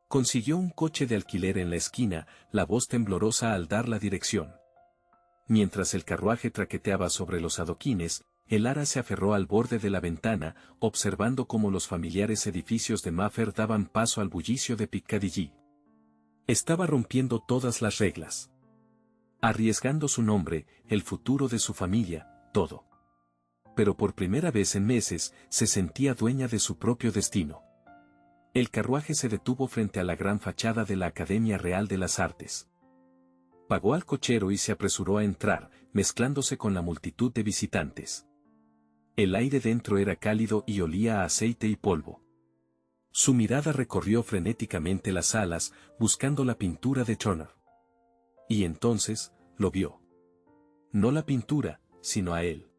Speaker 1: Consiguió un coche de alquiler en la esquina, la voz temblorosa al dar la dirección. Mientras el carruaje traqueteaba sobre los adoquines, Elara se aferró al borde de la ventana, observando cómo los familiares edificios de Mayfair daban paso al bullicio de Piccadilly. Estaba rompiendo todas las reglas. Arriesgando su nombre, el futuro de su familia, todo. Pero por primera vez en meses, se sentía dueña de su propio destino. El carruaje se detuvo frente a la gran fachada de la Academia Real de las Artes. Pagó al cochero y se apresuró a entrar, mezclándose con la multitud de visitantes. El aire dentro era cálido y olía a aceite y polvo. Su mirada recorrió frenéticamente las salas, buscando la pintura de Turner. Y entonces, lo vio. No la pintura, sino a él.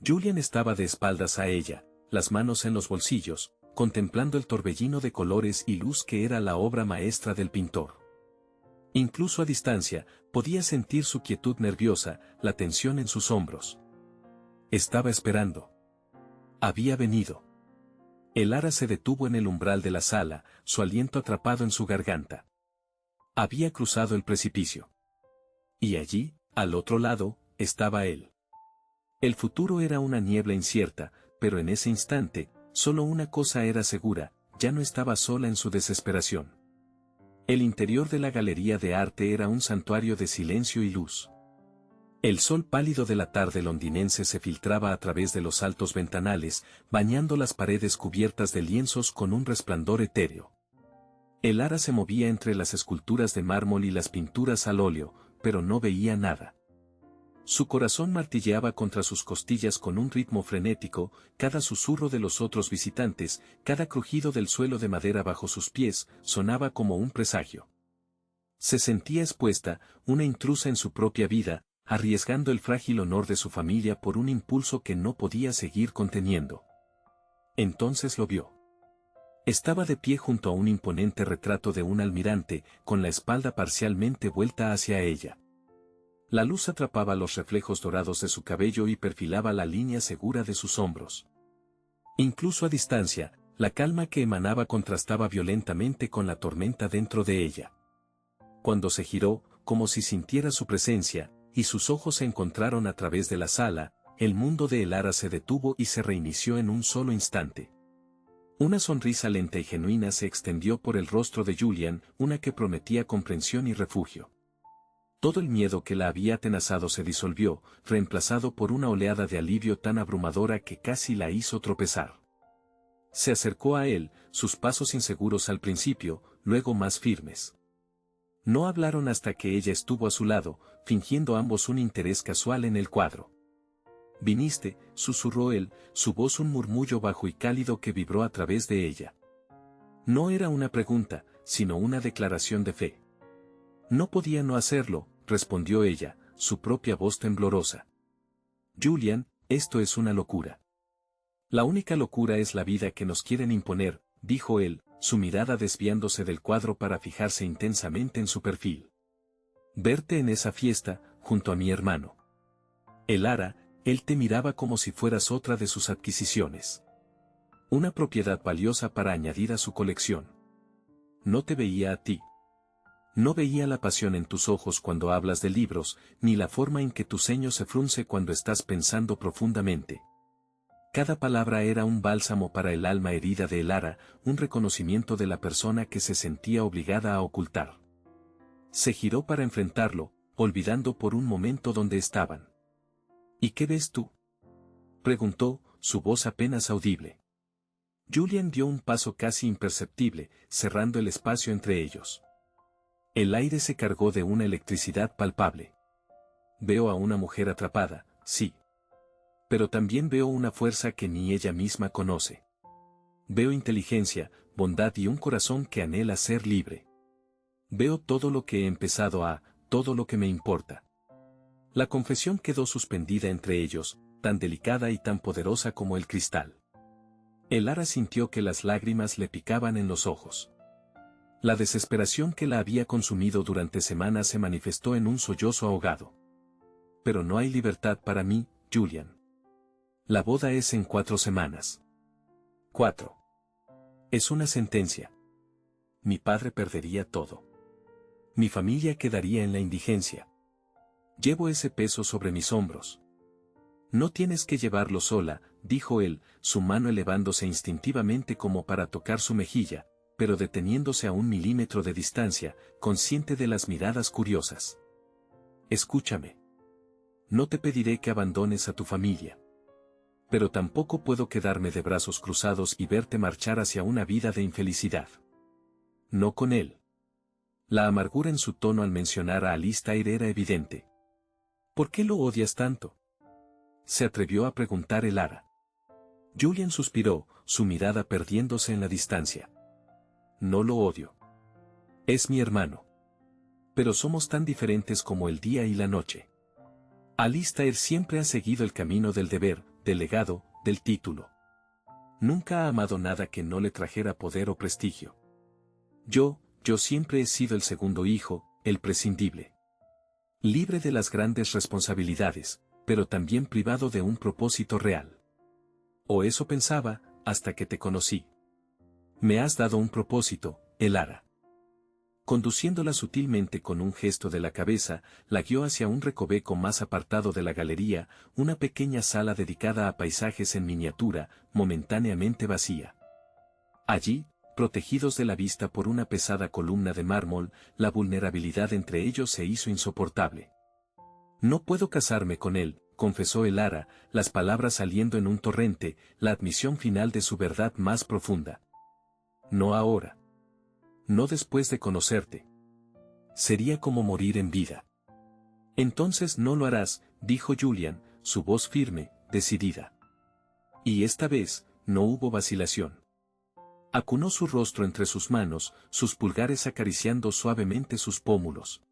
Speaker 1: Julian estaba de espaldas a ella, las manos en los bolsillos, contemplando el torbellino de colores y luz que era la obra maestra del pintor. Incluso a distancia, podía sentir su quietud nerviosa, la tensión en sus hombros. Estaba esperando. Había venido. El ara se detuvo en el umbral de la sala, su aliento atrapado en su garganta. Había cruzado el precipicio. Y allí, al otro lado, estaba él. El futuro era una niebla incierta, pero en ese instante, solo una cosa era segura, ya no estaba sola en su desesperación. El interior de la galería de arte era un santuario de silencio y luz. El sol pálido de la tarde londinense se filtraba a través de los altos ventanales, bañando las paredes cubiertas de lienzos con un resplandor etéreo. El ara se movía entre las esculturas de mármol y las pinturas al óleo, pero no veía nada. Su corazón martilleaba contra sus costillas con un ritmo frenético, cada susurro de los otros visitantes, cada crujido del suelo de madera bajo sus pies, sonaba como un presagio. Se sentía expuesta, una intrusa en su propia vida, arriesgando el frágil honor de su familia por un impulso que no podía seguir conteniendo. Entonces lo vio. Estaba de pie junto a un imponente retrato de un almirante, con la espalda parcialmente vuelta hacia ella. La luz atrapaba los reflejos dorados de su cabello y perfilaba la línea segura de sus hombros. Incluso a distancia, la calma que emanaba contrastaba violentamente con la tormenta dentro de ella. Cuando se giró, como si sintiera su presencia, y sus ojos se encontraron a través de la sala, el mundo de Elara se detuvo y se reinició en un solo instante. Una sonrisa lenta y genuina se extendió por el rostro de Julian, una que prometía comprensión y refugio. Todo el miedo que la había atenazado se disolvió, reemplazado por una oleada de alivio tan abrumadora que casi la hizo tropezar. Se acercó a él, sus pasos inseguros al principio, luego más firmes. No hablaron hasta que ella estuvo a su lado, fingiendo ambos un interés casual en el cuadro. «Viniste», susurró él, su voz un murmullo bajo y cálido que vibró a través de ella. No era una pregunta, sino una declaración de fe. «No podía no hacerlo», respondió ella, su propia voz temblorosa. «Julian, esto es una locura». «La única locura es la vida que nos quieren imponer», dijo él, su mirada desviándose del cuadro para fijarse intensamente en su perfil. «Verte en esa fiesta, junto a mi hermano. Elara, él te miraba como si fueras otra de sus adquisiciones. Una propiedad valiosa para añadir a su colección. No te veía a ti. No veía la pasión en tus ojos cuando hablas de libros, ni la forma en que tu ceño se frunce cuando estás pensando profundamente. Cada palabra era un bálsamo para el alma herida de Elara, un reconocimiento de la persona que se sentía obligada a ocultar». Se giró para enfrentarlo, olvidando por un momento dónde estaban. «¿Y qué ves tú?», preguntó, su voz apenas audible. Julian dio un paso casi imperceptible, cerrando el espacio entre ellos. El aire se cargó de una electricidad palpable. «Veo a una mujer atrapada, sí. Pero también veo una fuerza que ni ella misma conoce. Veo inteligencia, bondad y un corazón que anhela ser libre. Veo todo lo que he empezado todo lo que me importa». La confesión quedó suspendida entre ellos, tan delicada y tan poderosa como el cristal. Elara sintió que las lágrimas le picaban en los ojos. La desesperación que la había consumido durante semanas se manifestó en un sollozo ahogado. «Pero no hay libertad para mí, Julian. La boda es en 4 semanas. 4. Es una sentencia. Mi padre perdería todo. Mi familia quedaría en la indigencia. Llevo ese peso sobre mis hombros». «No tienes que llevarlo sola», dijo él, su mano elevándose instintivamente como para tocar su mejilla, pero deteniéndose a 1 milímetro de distancia, consciente de las miradas curiosas. «Escúchame. No te pediré que abandones a tu familia. Pero tampoco puedo quedarme de brazos cruzados y verte marchar hacia una vida de infelicidad. No con él. La amargura en su tono al mencionar a Alistair era evidente. ¿Por qué lo odias tanto?, se atrevió a preguntar Elara. Julian suspiró, su mirada perdiéndose en la distancia. No lo odio. Es mi hermano. Pero somos tan diferentes como el día y la noche. Alistair siempre ha seguido el camino del deber, del legado, del título. Nunca ha amado nada que no le trajera poder o prestigio. Yo siempre he sido el segundo hijo, el prescindible. Libre de las grandes responsabilidades, pero también privado de un propósito real. O eso pensaba, hasta que te conocí. Me has dado un propósito, Elara. Conduciéndola sutilmente con un gesto de la cabeza, la guió hacia un recoveco más apartado de la galería, una pequeña sala dedicada a paisajes en miniatura, momentáneamente vacía. Allí, protegidos de la vista por una pesada columna de mármol, la vulnerabilidad entre ellos se hizo insoportable. No puedo casarme con él, confesó Elara, las palabras saliendo en un torrente, la admisión final de su verdad más profunda. No ahora. No después de conocerte. Sería como morir en vida. Entonces no lo harás, dijo Julian, su voz firme, decidida. Y esta vez, no hubo vacilación. Acunó su rostro entre sus manos, sus pulgares acariciando suavemente sus pómulos.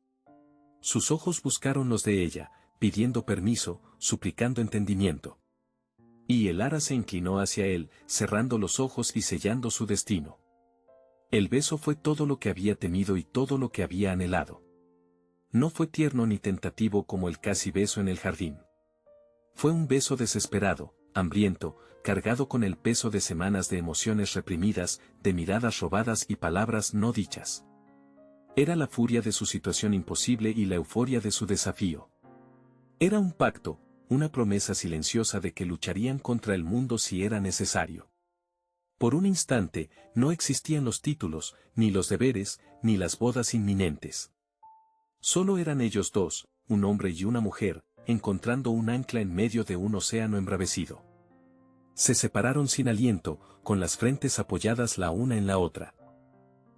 Speaker 1: Sus ojos buscaron los de ella, pidiendo permiso, suplicando entendimiento. Y Elara se inclinó hacia él, cerrando los ojos y sellando su destino. El beso fue todo lo que había temido y todo lo que había anhelado. No fue tierno ni tentativo como el casi beso en el jardín. Fue un beso desesperado, hambriento, cargado con el peso de semanas de emociones reprimidas, de miradas robadas y palabras no dichas. Era la furia de su situación imposible y la euforia de su desafío. Era un pacto, una promesa silenciosa de que lucharían contra el mundo si era necesario. Por un instante, no existían los títulos, ni los deberes, ni las bodas inminentes. Solo eran ellos dos, un hombre y una mujer, encontrando un ancla en medio de un océano embravecido. Se separaron sin aliento, con las frentes apoyadas la una en la otra.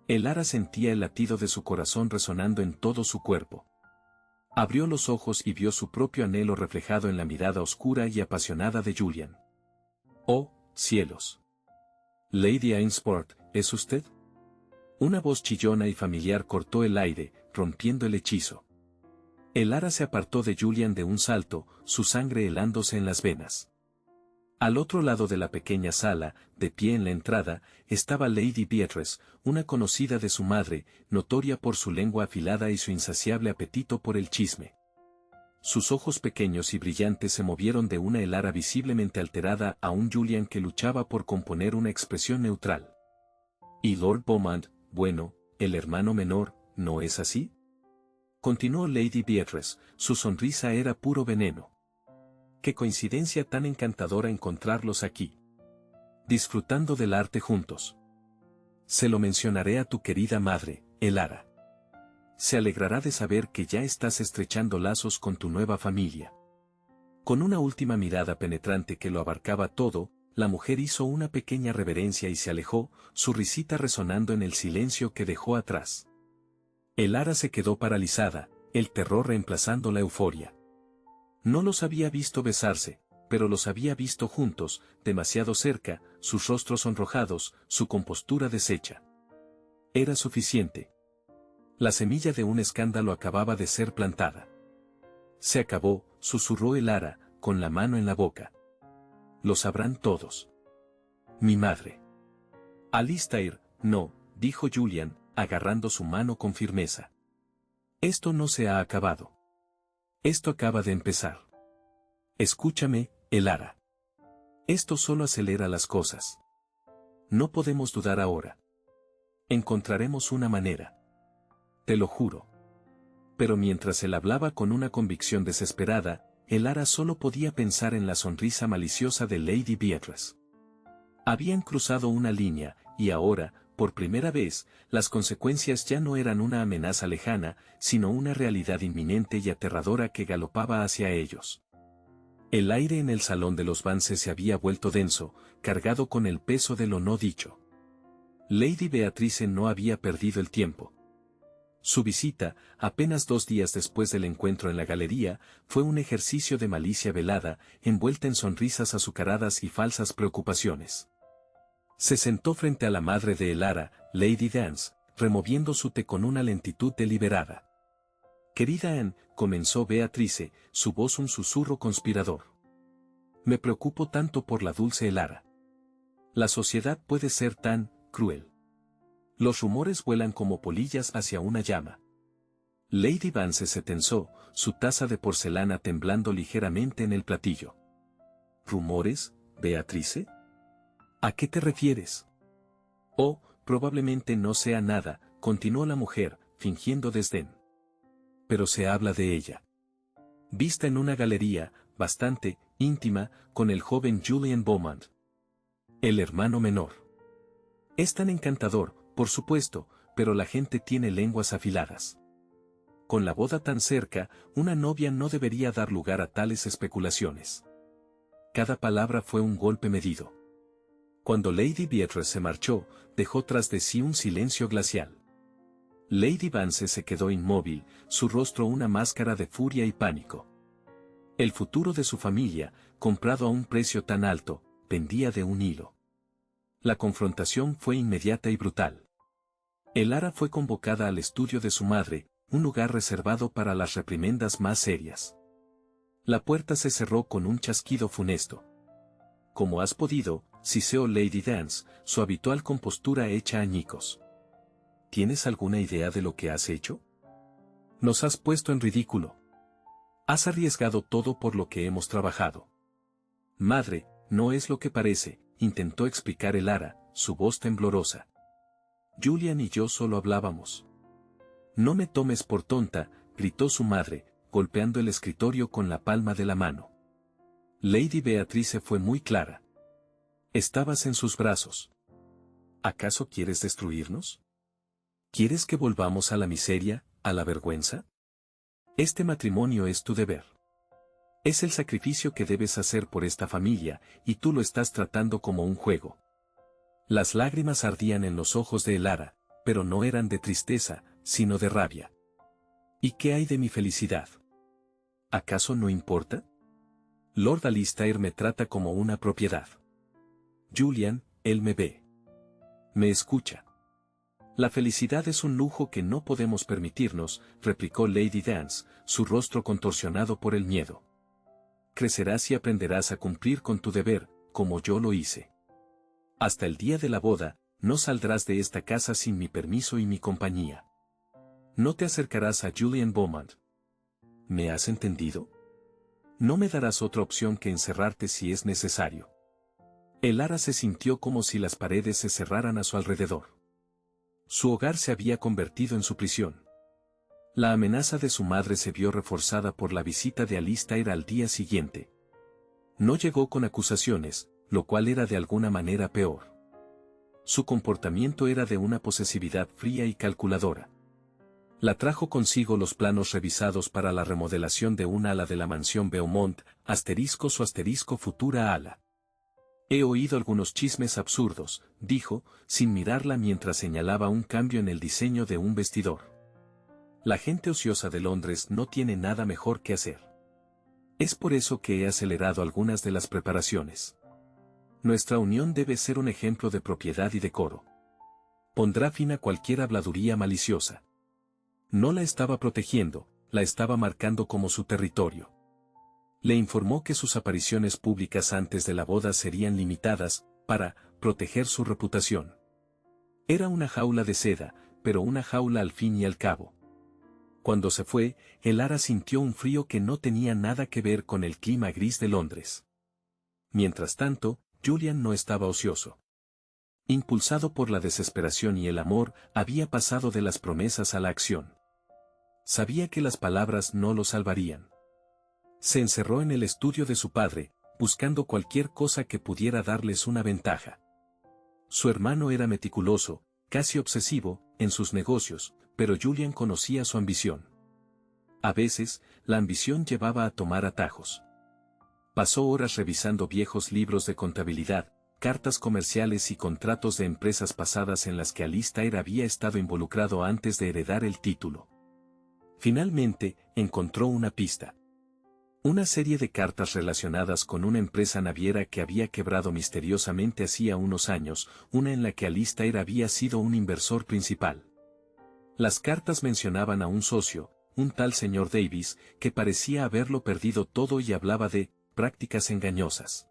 Speaker 1: Elara sentía el latido de su corazón resonando en todo su cuerpo. Abrió los ojos y vio su propio anhelo reflejado en la mirada oscura y apasionada de Julian. ¡Oh, cielos! Lady Ainsport, ¿es usted? Una voz chillona y familiar cortó el aire, rompiendo el hechizo. Elara se apartó de Julian de un salto, su sangre helándose en las venas. Al otro lado de la pequeña sala, de pie en la entrada, estaba Lady Beatrice, una conocida de su madre, notoria por su lengua afilada y su insaciable apetito por el chisme. Sus ojos pequeños y brillantes se movieron de una Elara visiblemente alterada a un Julian que luchaba por componer una expresión neutral. Y Lord Beaumont, bueno, el hermano menor, ¿no es así?, continuó Lady Beatrice, su sonrisa era puro veneno. Qué coincidencia tan encantadora encontrarlos aquí. Disfrutando del arte juntos. Se lo mencionaré a tu querida madre, Elara. Se alegrará de saber que ya estás estrechando lazos con tu nueva familia. Con una última mirada penetrante que lo abarcaba todo, la mujer hizo una pequeña reverencia y se alejó, su risita resonando en el silencio que dejó atrás. Elara se quedó paralizada, el terror reemplazando la euforia. No los había visto besarse, pero los había visto juntos, demasiado cerca, sus rostros sonrojados, su compostura deshecha. Era suficiente. La semilla de un escándalo acababa de ser plantada. Se acabó, susurró Elara, con la mano en la boca. Lo sabrán todos. Mi madre. Alistair, no, dijo Julian, agarrando su mano con firmeza. Esto no se ha acabado. Esto acaba de empezar. Escúchame, Elara. Esto solo acelera las cosas. No podemos dudar ahora. Encontraremos una manera. Te lo juro. Pero mientras él hablaba con una convicción desesperada, Elara solo podía pensar en la sonrisa maliciosa de Lady Beatrice. Habían cruzado una línea, y ahora, por primera vez, las consecuencias ya no eran una amenaza lejana, sino una realidad inminente y aterradora que galopaba hacia ellos. El aire en el salón de los Vance se había vuelto denso, cargado con el peso de lo no dicho. Lady Beatrice no había perdido el tiempo. Su visita, apenas 2 días después del encuentro en la galería, fue un ejercicio de malicia velada, envuelta en sonrisas azucaradas y falsas preocupaciones. Se sentó frente a la madre de Elara, Lady Dance, removiendo su té con una lentitud deliberada. «Querida Anne», comenzó Beatrice, su voz un susurro conspirador. «Me preocupo tanto por la dulce Elara. La sociedad puede ser tan cruel. Los rumores vuelan como polillas hacia una llama». Lady Vance se tensó, su taza de porcelana temblando ligeramente en el platillo. «¿Rumores, Beatrice? ¿A qué te refieres?» «Oh, probablemente no sea nada», continuó la mujer, fingiendo desdén. «Pero se habla de ella. Vista en una galería, bastante íntima, con el joven Julian Beaumont, el hermano menor. Es tan encantador, por supuesto, pero la gente tiene lenguas afiladas. Con la boda tan cerca, una novia no debería dar lugar a tales especulaciones». Cada palabra fue un golpe medido. Cuando Lady Beatrice se marchó, dejó tras de sí un silencio glacial. Lady Vance se quedó inmóvil, su rostro una máscara de furia y pánico. El futuro de su familia, comprado a un precio tan alto, pendía de un hilo. La confrontación fue inmediata y brutal. Elara fue convocada al estudio de su madre, un lugar reservado para las reprimendas más serias. La puerta se cerró con un chasquido funesto. «Como has podido», siseó Lady Dance, su habitual compostura hecha añicos. «¿Tienes alguna idea de lo que has hecho? Nos has puesto en ridículo. Has arriesgado todo por lo que hemos trabajado». «Madre, no es lo que parece», intentó explicar Elara, su voz temblorosa. «Julian y yo solo hablábamos». «No me tomes por tonta», gritó su madre, golpeando el escritorio con la palma de la mano. Lady Beatrice fue muy clara. «Estabas en sus brazos. ¿Acaso quieres destruirnos? ¿Quieres que volvamos a la miseria, a la vergüenza? Este matrimonio es tu deber. Es el sacrificio que debes hacer por esta familia, y tú lo estás tratando como un juego». Las lágrimas ardían en los ojos de Elara, pero no eran de tristeza, sino de rabia. «¿Y qué hay de mi felicidad? ¿Acaso no importa? Lord Alistair me trata como una propiedad. Julian, él me ve. Me escucha. La felicidad es un lujo que no podemos permitirnos», replicó Lady Dance, su rostro contorsionado por el miedo. «Crecerás y aprenderás a cumplir con tu deber, como yo lo hice. Hasta el día de la boda, no saldrás de esta casa sin mi permiso y mi compañía. No te acercarás a Julian Beaumont. ¿Me has entendido? No me darás otra opción que encerrarte si es necesario». Elara se sintió como si las paredes se cerraran a su alrededor. Su hogar se había convertido en su prisión. La amenaza de su madre se vio reforzada por la visita de Alistair al día siguiente. No llegó con acusaciones, lo cual era de alguna manera peor. Su comportamiento era de una posesividad fría y calculadora. La trajo consigo los planos revisados para la remodelación de un ala de la mansión Beaumont, *su futura ala. «He oído algunos chismes absurdos», dijo, sin mirarla mientras señalaba un cambio en el diseño de un vestidor. «La gente ociosa de Londres no tiene nada mejor que hacer. Es por eso que he acelerado algunas de las preparaciones. Nuestra unión debe ser un ejemplo de propiedad y decoro. Pondrá fin a cualquier habladuría maliciosa». No la estaba protegiendo, la estaba marcando como su territorio. Le informó que sus apariciones públicas antes de la boda serían limitadas, para proteger su reputación. Era una jaula de seda, pero una jaula al fin y al cabo. Cuando se fue, Elara sintió un frío que no tenía nada que ver con el clima gris de Londres. Mientras tanto, Julian no estaba ocioso. Impulsado por la desesperación y el amor, había pasado de las promesas a la acción. Sabía que las palabras no lo salvarían. Se encerró en el estudio de su padre, buscando cualquier cosa que pudiera darles una ventaja. Su hermano era meticuloso, casi obsesivo, en sus negocios, pero Julian conocía su ambición. A veces, la ambición llevaba a tomar atajos. Pasó horas revisando viejos libros de contabilidad, cartas comerciales y contratos de empresas pasadas en las que Alistair había estado involucrado antes de heredar el título. Finalmente, encontró una pista. Una serie de cartas relacionadas con una empresa naviera que había quebrado misteriosamente hacía unos años, una en la que Alistair había sido un inversor principal. Las cartas mencionaban a un socio, un tal señor Davis, que parecía haberlo perdido todo y hablaba de prácticas engañosas.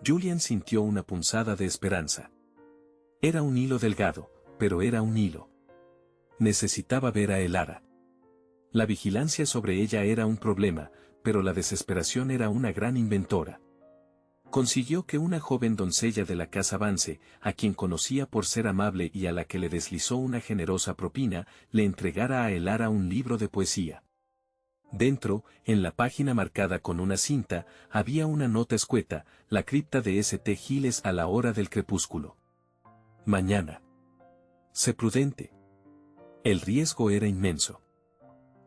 Speaker 1: Julian sintió una punzada de esperanza. Era un hilo delgado, pero era un hilo. Necesitaba ver a Elara. La vigilancia sobre ella era un problema, pero la desesperación era una gran inventora. Consiguió que una joven doncella de la casa Vance, a quien conocía por ser amable y a la que le deslizó una generosa propina, le entregara a Elara un libro de poesía. Dentro, en la página marcada con una cinta, había una nota escueta: la cripta de St. Giles a la hora del crepúsculo. Mañana. Sé prudente. El riesgo era inmenso.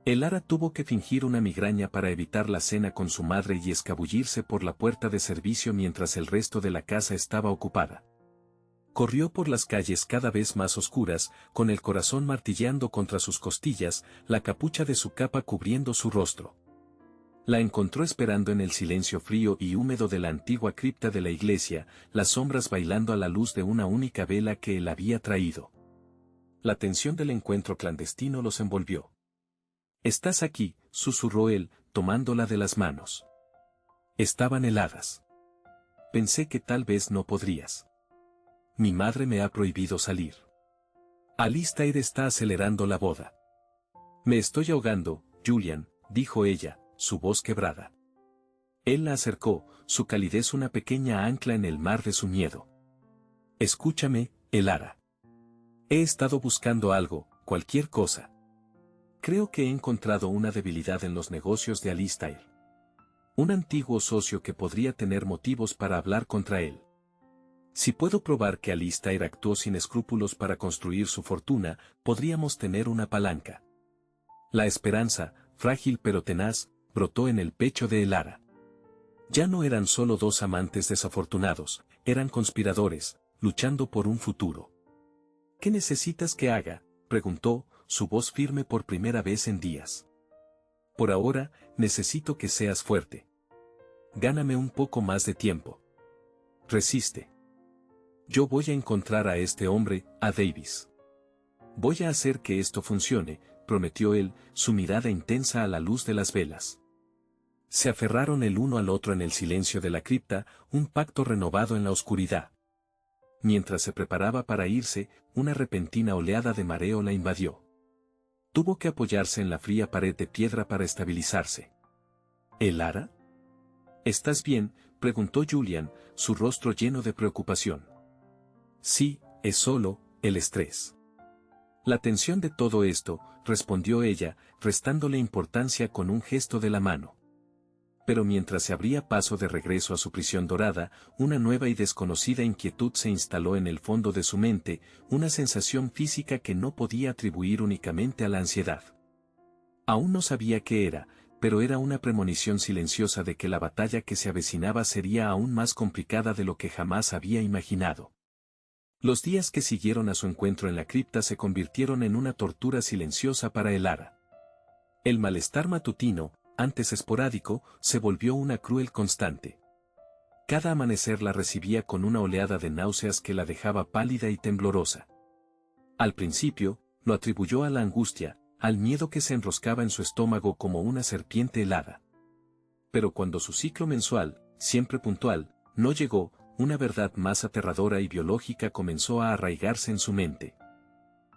Speaker 1: Elara tuvo que fingir una migraña para evitar la cena con su madre y escabullirse por la puerta de servicio mientras el resto de la casa estaba ocupada. Corrió por las calles cada vez más oscuras, con el corazón martilleando contra sus costillas, la capucha de su capa cubriendo su rostro. La encontró esperando en el silencio frío y húmedo de la antigua cripta de la iglesia, las sombras bailando a la luz de una única vela que él había traído. La tensión del encuentro clandestino los envolvió. «Estás aquí», susurró él, tomándola de las manos. Estaban heladas. «Pensé que tal vez no podrías. Mi madre me ha prohibido salir. Alistair está acelerando la boda». «Me estoy ahogando, Julian», dijo ella, su voz quebrada. Él la acercó, su calidez una pequeña ancla en el mar de su miedo. «Escúchame, Elara. He estado buscando algo, cualquier cosa. Creo que he encontrado una debilidad en los negocios de Alistair. Un antiguo socio que podría tener motivos para hablar contra él. Si puedo probar que Alistair actuó sin escrúpulos para construir su fortuna, podríamos tener una palanca». La esperanza, frágil pero tenaz, brotó en el pecho de Elara. Ya no eran solo dos amantes desafortunados, eran conspiradores, luchando por un futuro. «¿Qué necesitas que haga?», preguntó, su voz firme por primera vez en días. «Por ahora, necesito que seas fuerte. Gáname un poco más de tiempo. Resiste. Yo voy a encontrar a este hombre, a Davis. Voy a hacer que esto funcione», prometió él, su mirada intensa a la luz de las velas. Se aferraron el uno al otro en el silencio de la cripta, un pacto renovado en la oscuridad. Mientras se preparaba para irse, una repentina oleada de mareo la invadió. Tuvo que apoyarse en la fría pared de piedra para estabilizarse. «¿Elara? ¿Estás bien?», preguntó Julian, su rostro lleno de preocupación. «Sí, es solo el estrés». «La tensión de todo esto», respondió ella, restándole importancia con un gesto de la mano. Pero mientras se abría paso de regreso a su prisión dorada, una nueva y desconocida inquietud se instaló en el fondo de su mente, una sensación física que no podía atribuir únicamente a la ansiedad. Aún no sabía qué era, pero era una premonición silenciosa de que la batalla que se avecinaba sería aún más complicada de lo que jamás había imaginado. Los días que siguieron a su encuentro en la cripta se convirtieron en una tortura silenciosa para Elara. El malestar matutino, antes esporádico, se volvió una cruel constante. Cada amanecer la recibía con una oleada de náuseas que la dejaba pálida y temblorosa. Al principio, lo atribuyó a la angustia, al miedo que se enroscaba en su estómago como una serpiente helada. Pero cuando su ciclo mensual, siempre puntual, no llegó, una verdad más aterradora y biológica comenzó a arraigarse en su mente.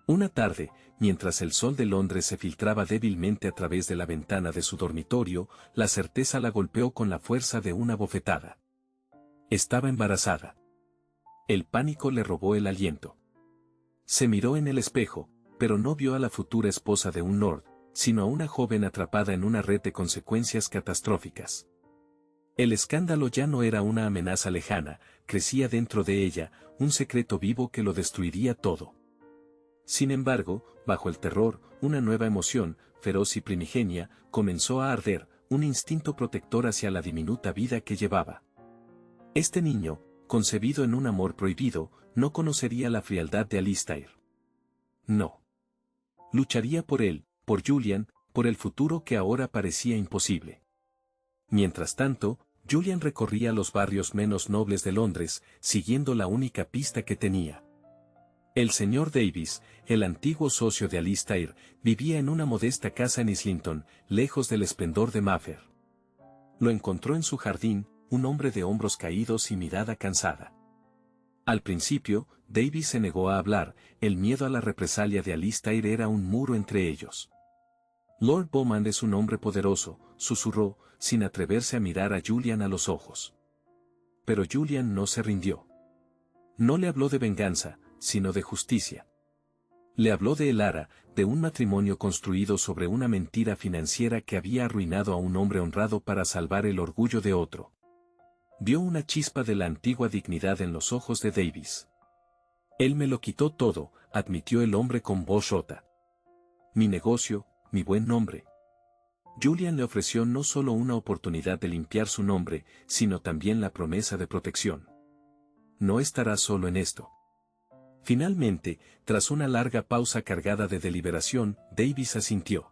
Speaker 1: Una tarde, mientras el sol de Londres se filtraba débilmente a través de la ventana de su dormitorio, la certeza la golpeó con la fuerza de una bofetada. Estaba embarazada. El pánico le robó el aliento. Se miró en el espejo, pero no vio a la futura esposa de un lord, sino a una joven atrapada en una red de consecuencias catastróficas. El escándalo ya no era una amenaza lejana, crecía dentro de ella, un secreto vivo que lo destruiría todo. Sin embargo, bajo el terror, una nueva emoción, feroz y primigenia, comenzó a arder, un instinto protector hacia la diminuta vida que llevaba. Este niño, concebido en un amor prohibido, no conocería la frialdad de Alistair. No. Lucharía por él, por Julian, por el futuro que ahora parecía imposible. Mientras tanto, Julian recorría los barrios menos nobles de Londres, siguiendo la única pista que tenía. El señor Davis, el antiguo socio de Alistair, vivía en una modesta casa en Islington, lejos del esplendor de Mayfair. Lo encontró en su jardín, un hombre de hombros caídos y mirada cansada. Al principio, Davis se negó a hablar, el miedo a la represalia de Alistair era un muro entre ellos. Lord Beaumont es un hombre poderoso, susurró, sin atreverse a mirar a Julian a los ojos. Pero Julian no se rindió. No le habló de venganza, sino de justicia. Le habló de Elara, de un matrimonio construido sobre una mentira financiera que había arruinado a un hombre honrado para salvar el orgullo de otro. Vio una chispa de la antigua dignidad en los ojos de Davis. Él me lo quitó todo, admitió el hombre con voz rota. Mi negocio, mi buen nombre. Julian le ofreció no solo una oportunidad de limpiar su nombre, sino también la promesa de protección. No estará solo en esto. Finalmente, tras una larga pausa cargada de deliberación, Davis asintió.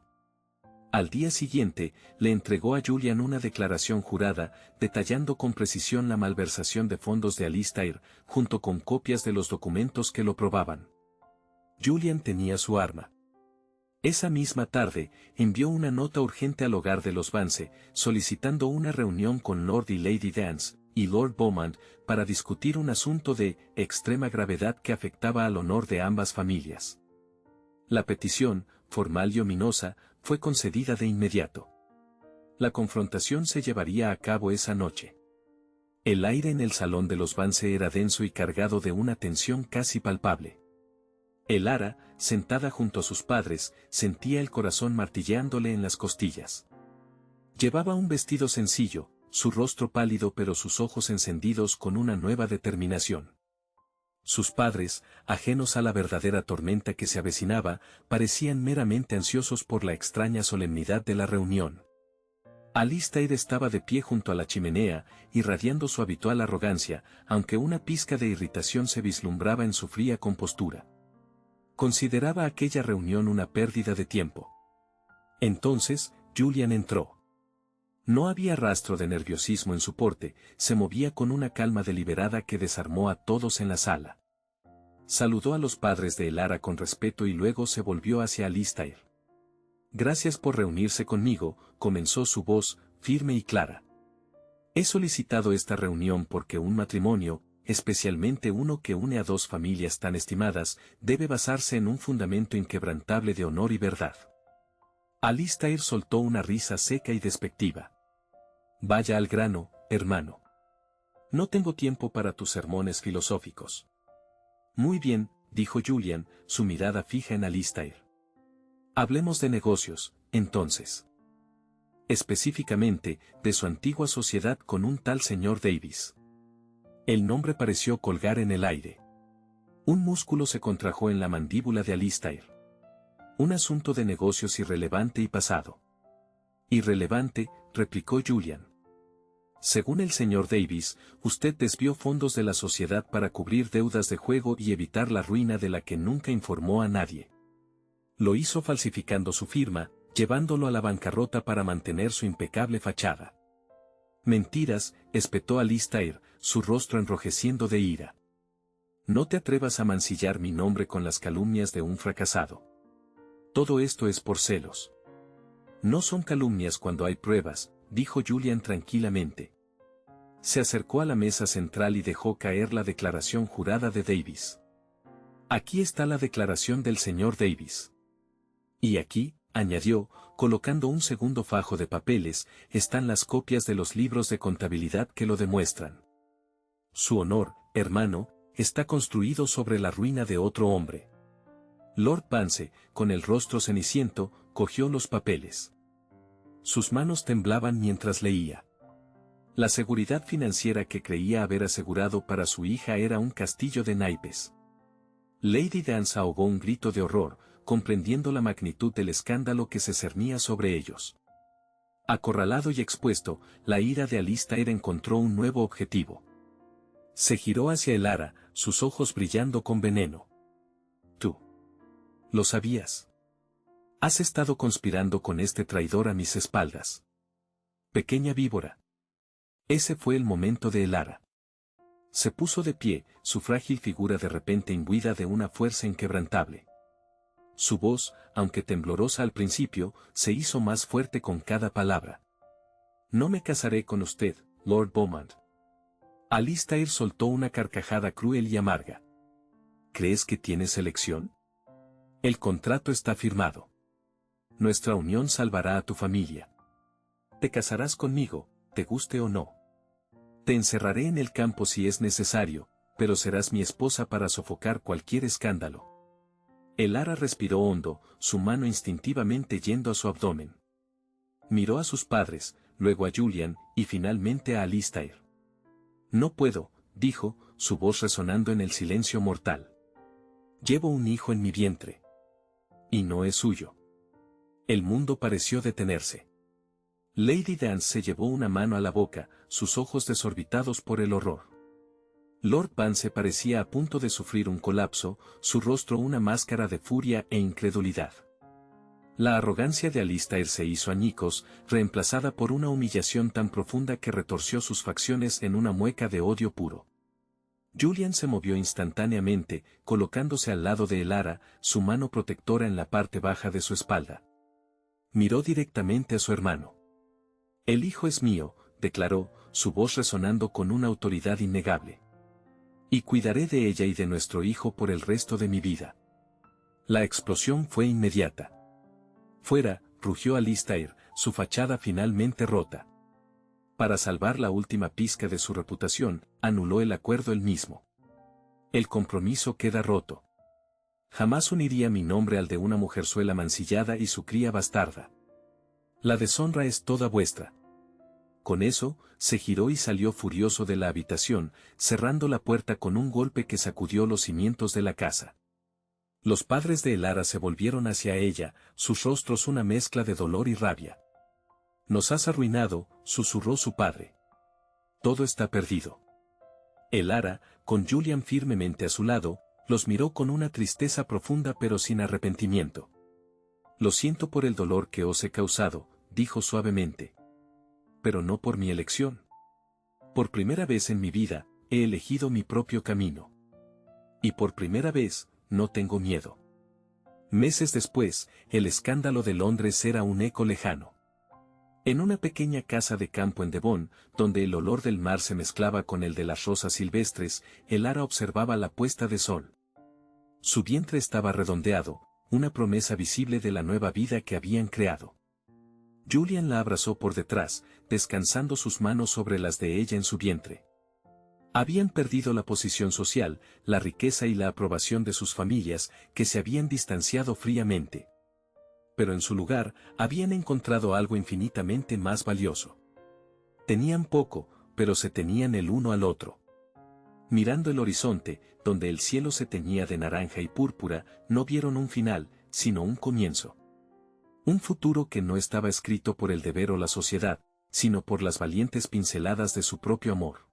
Speaker 1: Al día siguiente, le entregó a Julian una declaración jurada, detallando con precisión la malversación de fondos de Alistair, junto con copias de los documentos que lo probaban. Julian tenía su arma. Esa misma tarde, envió una nota urgente al hogar de los Vance, solicitando una reunión con Lord y Lady Dance, y Lord Beaumont, para discutir un asunto de extrema gravedad que afectaba al honor de ambas familias. La petición, formal y ominosa, fue concedida de inmediato. La confrontación se llevaría a cabo esa noche. El aire en el salón de los Vance era denso y cargado de una tensión casi palpable. Elara, sentada junto a sus padres, sentía el corazón martilleándole en las costillas. Llevaba un vestido sencillo, su rostro pálido pero sus ojos encendidos con una nueva determinación. Sus padres, ajenos a la verdadera tormenta que se avecinaba, parecían meramente ansiosos por la extraña solemnidad de la reunión. Alistair estaba de pie junto a la chimenea, irradiando su habitual arrogancia, aunque una pizca de irritación se vislumbraba en su fría compostura. Consideraba aquella reunión una pérdida de tiempo. Entonces, Julian entró. No había rastro de nerviosismo en su porte, se movía con una calma deliberada que desarmó a todos en la sala. Saludó a los padres de Elara con respeto y luego se volvió hacia Alistair. Gracias por reunirse conmigo, comenzó su voz, firme y clara. He solicitado esta reunión porque un matrimonio, especialmente uno que une a dos familias tan estimadas, debe basarse en un fundamento inquebrantable de honor y verdad. Alistair soltó una risa seca y despectiva. Vaya al grano, hermano. No tengo tiempo para tus sermones filosóficos. Muy bien, dijo Julian, su mirada fija en Alistair. Hablemos de negocios, entonces. Específicamente, de su antigua sociedad con un tal señor Davis. El nombre pareció colgar en el aire. Un músculo se contrajo en la mandíbula de Alistair. Un asunto de negocios irrelevante y pasado. Irrelevante, replicó Julian. Según el señor Davis, usted desvió fondos de la sociedad para cubrir deudas de juego y evitar la ruina de la que nunca informó a nadie. Lo hizo falsificando su firma, llevándolo a la bancarrota para mantener su impecable fachada. Mentiras, espetó Alistair, su rostro enrojeciendo de ira. No te atrevas a mancillar mi nombre con las calumnias de un fracasado. Todo esto es por celos. No son calumnias cuando hay pruebas, dijo Julian tranquilamente. Se acercó a la mesa central y dejó caer la declaración jurada de Davis. Aquí está la declaración del señor Davis. Y aquí, añadió, colocando un segundo fajo de papeles, están las copias de los libros de contabilidad que lo demuestran. Su honor, hermano, está construido sobre la ruina de otro hombre. Lord Vance, con el rostro ceniciento, cogió los papeles. Sus manos temblaban mientras leía. La seguridad financiera que creía haber asegurado para su hija era un castillo de naipes. Lady Dance ahogó un grito de horror, comprendiendo la magnitud del escándalo que se cernía sobre ellos. Acorralado y expuesto, la ira de Alistair encontró un nuevo objetivo. Se giró hacia Elara, sus ojos brillando con veneno. Tú. Lo sabías. Has estado conspirando con este traidor a mis espaldas. Pequeña víbora. Ese fue el momento de Elara. Se puso de pie, su frágil figura de repente imbuida de una fuerza inquebrantable. Su voz, aunque temblorosa al principio, se hizo más fuerte con cada palabra. No me casaré con usted, Lord Beaumont. Alistair soltó una carcajada cruel y amarga. ¿Crees que tienes elección? El contrato está firmado. Nuestra unión salvará a tu familia. Te casarás conmigo, te guste o no. Te encerraré en el campo si es necesario, pero serás mi esposa para sofocar cualquier escándalo. Elara respiró hondo, su mano instintivamente yendo a su abdomen. Miró a sus padres, luego a Julian, y finalmente a Alistair. No puedo, dijo, su voz resonando en el silencio mortal. Llevo un hijo en mi vientre. Y no es suyo. El mundo pareció detenerse. Lady Dance se llevó una mano a la boca, sus ojos desorbitados por el horror. Lord Vance parecía a punto de sufrir un colapso, su rostro una máscara de furia e incredulidad. La arrogancia de Alistair se hizo añicos, reemplazada por una humillación tan profunda que retorció sus facciones en una mueca de odio puro. Julian se movió instantáneamente, colocándose al lado de Elara, su mano protectora en la parte baja de su espalda. Miró directamente a su hermano. El hijo es mío, declaró, su voz resonando con una autoridad innegable. Y cuidaré de ella y de nuestro hijo por el resto de mi vida. La explosión fue inmediata. Fuera, rugió Alistair, su fachada finalmente rota. Para salvar la última pizca de su reputación, anuló el acuerdo él mismo. El compromiso queda roto. Jamás uniría mi nombre al de una mujerzuela mancillada y su cría bastarda. La deshonra es toda vuestra. Con eso, se giró y salió furioso de la habitación, cerrando la puerta con un golpe que sacudió los cimientos de la casa. Los padres de Elara se volvieron hacia ella, sus rostros una mezcla de dolor y rabia. Nos has arruinado, susurró su padre. Todo está perdido. Elara, con Julian firmemente a su lado, los miró con una tristeza profunda pero sin arrepentimiento. Lo siento por el dolor que os he causado, dijo suavemente. Pero no por mi elección. Por primera vez en mi vida, he elegido mi propio camino. Y por primera vez, no tengo miedo. Meses después, el escándalo de Londres era un eco lejano. En una pequeña casa de campo en Devon, donde el olor del mar se mezclaba con el de las rosas silvestres, Elara observaba la puesta de sol. Su vientre estaba redondeado, una promesa visible de la nueva vida que habían creado. Julian la abrazó por detrás, descansando sus manos sobre las de ella en su vientre. Habían perdido la posición social, la riqueza y la aprobación de sus familias, que se habían distanciado fríamente. Pero en su lugar, habían encontrado algo infinitamente más valioso. Tenían poco, pero se tenían el uno al otro. Mirando el horizonte, donde el cielo se teñía de naranja y púrpura, no vieron un final, sino un comienzo. Un futuro que no estaba escrito por el deber o la sociedad, sino por las valientes pinceladas de su propio amor.